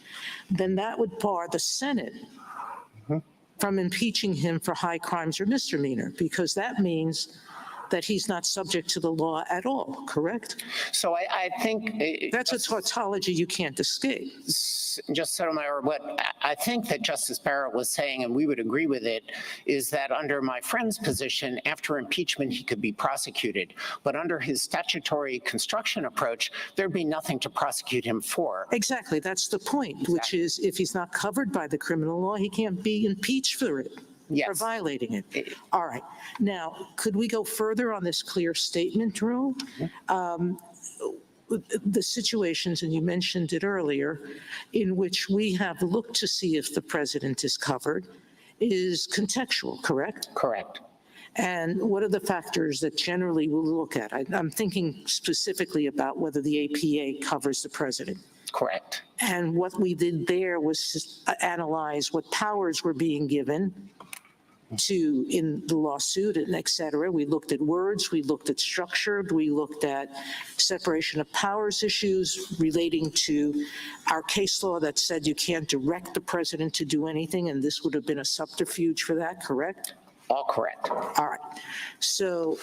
then that would bar the Senate from impeaching him for high crimes or misdemeanor, because that means that he's not subject to the law at all, correct? So I think. That's a tautology you can't escape. Just Sotomayor, what I think that Justice Barrett was saying, and we would agree with it, is that under my friend's position, after impeachment, he could be prosecuted. But under his statutory construction approach, there'd be nothing to prosecute him for. Exactly, that's the point, which is if he's not covered by the criminal law, he can't be impeached for it. Yes. For violating it. All right. Now, could we go further on this clear statement rule? The situations, and you mentioned it earlier, in which we have looked to see if the president is covered is contextual, correct? Correct. And what are the factors that generally we'll look at? I'm thinking specifically about whether the APA covers the president. Correct. And what we did there was analyze what powers were being given to in the lawsuit and et cetera. We looked at words, we looked at structure, we looked at separation of powers issues relating to our case law that said you can't direct the president to do anything, and this would have been a subterfuge for that, correct? All correct. All right. So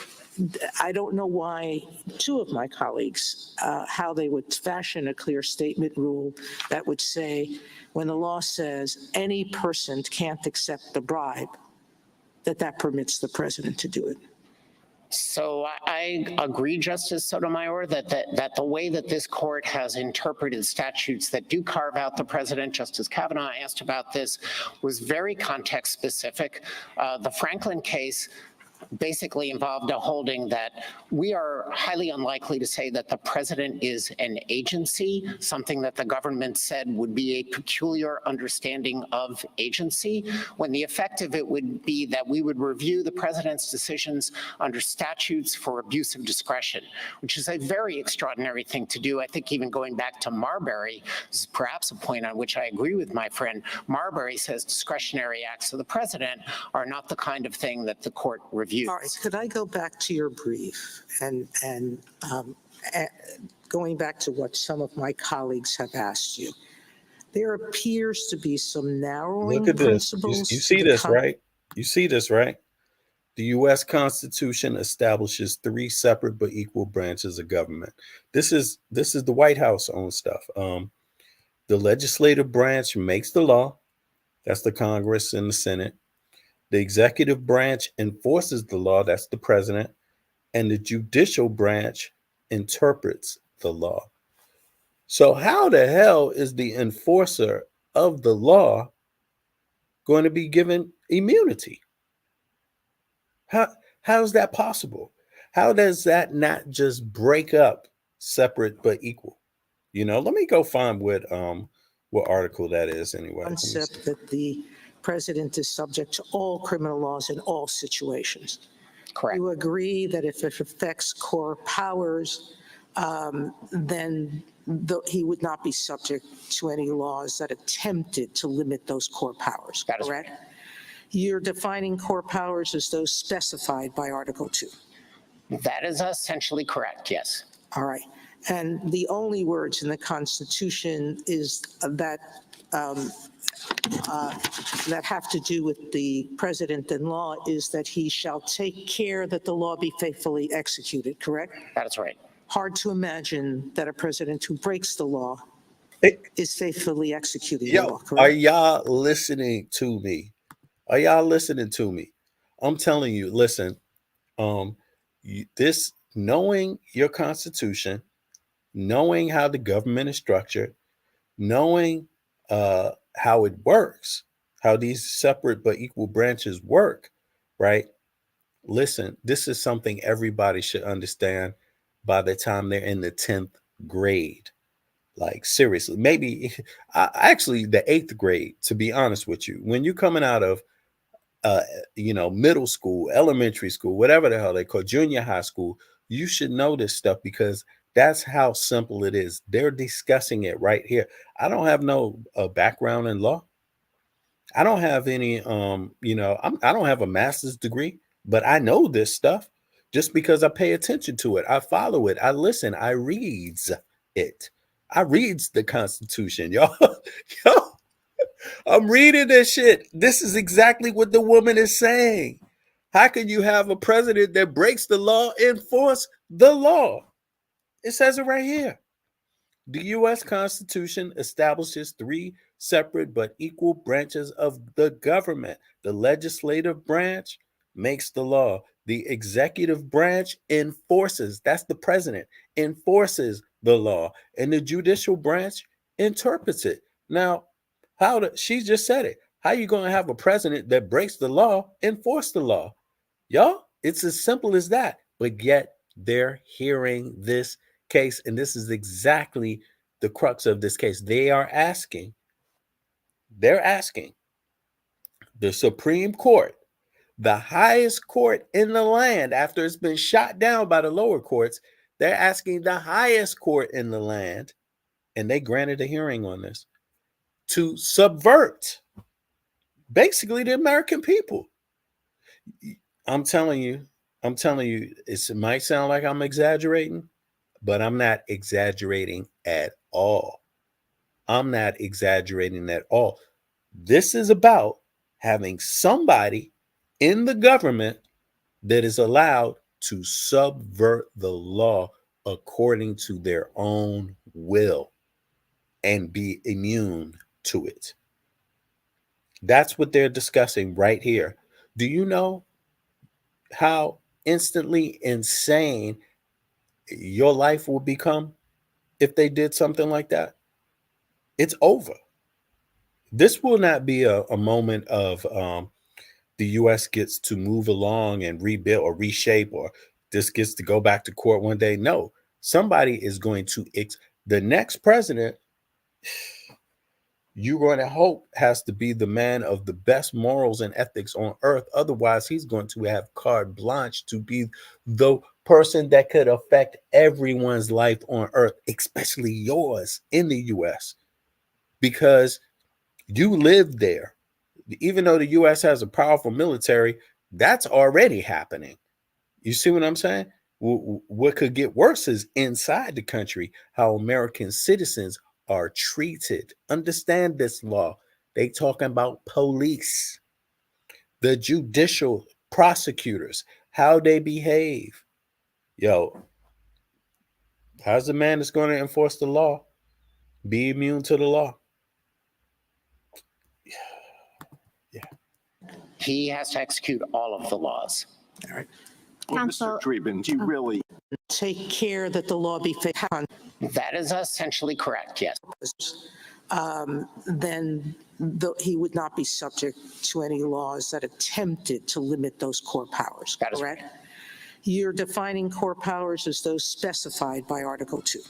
I don't know why two of my colleagues, how they would fashion a clear statement rule that would say, when the law says any person can't accept the bribe, that permits the president to do it. So I agree, Justice Sotomayor, that the way that this court has interpreted statutes that do carve out the president, Justice Kavanaugh asked about this, was very context specific. The Franklin case basically involved a holding that we are highly unlikely to say that the president is an agency, something that the government said would be a peculiar understanding of agency, when the effect of it would be that we would review the president's decisions under statutes for abuse of discretion, which is a very extraordinary thing to do. I think even going back to Marbury, this is perhaps a point on which I agree with my friend. Marbury says discretionary acts of the president are not the kind of thing that the court reviews. All right, could I go back to your brief and going back to what some of my colleagues have asked you? There appears to be some narrowing Look at this. principles. You see this, right? You see this, right? The U.S. Constitution establishes 3 separate but equal branches of government. This is the White House own stuff. The legislative branch makes the law. That's the Congress and the Senate. The executive branch enforces the law, that's the president, and the judicial branch interprets the law. So how the hell is the enforcer of the law going to be given immunity? How is that possible? How does that not just break up separate but equal? You know, let me go find what article that is anyway. Concept that the president is subject to all criminal laws in all situations. Correct. You agree that if it affects core powers, then he would not be subject to any laws that attempted to limit those core powers, That is correct? You're defining core powers as those specified by Article 2. That is essentially correct, yes. All right. And the only words in the Constitution is that have to do with the president and law is that he shall take care that the law be faithfully executed, correct? That is right. Hard to imagine that a president who breaks the law is faithfully executing the law, correct? Are y'all listening to me? Are y'all listening to me? I'm telling you, listen, this knowing your Constitution, knowing how the government is structured, knowing how it works, how these separate but equal branches work, right? Listen, this is something everybody should understand by the time they're in the 10th grade. Like, seriously, maybe actually the 8th grade, to be honest with you. When you're coming out of, middle school, elementary school, whatever the hell they call junior high school, you should know this stuff because that's how simple it is. They're discussing it right here. I don't have no background in law. I don't have any, I don't have a master's degree, but I know this stuff just because I pay attention to it. I follow it. I listen. I reads it. I reads the Constitution, y'all. I'm reading this shit. This is exactly what the woman is saying. How can you have a president that breaks the law enforce the law? It says it right here. The U.S. Constitution establishes 3 separate but equal branches of the government. The legislative branch makes the law. The executive branch enforces, that's the president, enforces the law. And the judicial branch interprets it. Now, she just said it. How you going to have a president that breaks the law enforce the law? Y'all, it's as simple as that. But yet they're hearing this case, and this is exactly the crux of this case. They're asking the Supreme Court, the highest court in the land, after it's been shot down by the lower courts, they're asking the highest court in the land, and they granted a hearing on this, to subvert basically the American people. I'm telling you, it might sound like I'm exaggerating, but I'm not exaggerating at all. I'm not exaggerating at all. This is about having somebody in the government that is allowed to subvert the law according to their own will and be immune to it. That's what they're discussing right here. Do you know how instantly insane your life will become if they did something like that? It's over. This will not be a moment of the U.S. gets to move along and rebuild or reshape, or this gets to go back to court one day. No, somebody is going to, the next president, you're going to hope has to be the man of the best morals and ethics on earth. Otherwise, he's going to have carte blanche to be the person that could affect everyone's life on earth, especially yours in the U.S., because you live there. Even though the U.S. has a powerful military, that's already happening. You see what I'm saying? What could get worse is inside the country, how American citizens are treated. Understand this law. They talking about police, the judicial prosecutors, how they behave. Yo, how's the man that's going to enforce the law be immune to the law? He has to execute all of the laws. All right. Well, Counsel- Mr. Dreeben, do you really? Take care that the law be faithful. That is essentially correct, yes. Then he would not be subject to any laws that attempted to limit those core powers, That is correct? You're defining core powers as those specified by Article 2.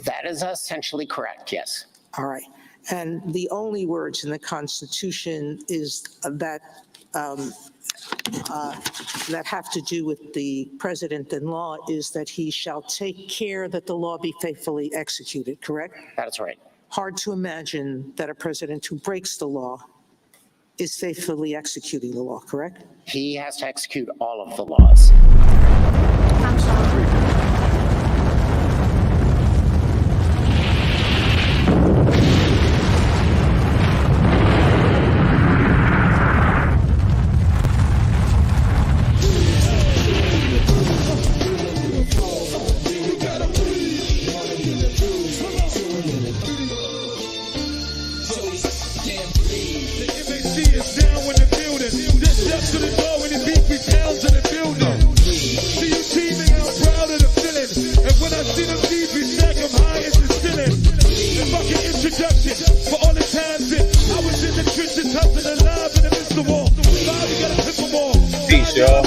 That is essentially correct, yes. All right. And the only words in the Constitution is that that have to do with the president in law is that he shall take care that the law be faithfully executed, correct? That is right. Hard to imagine that a president who breaks the law is faithfully executing the law, correct? He has to execute all of the laws. Peace, y'all.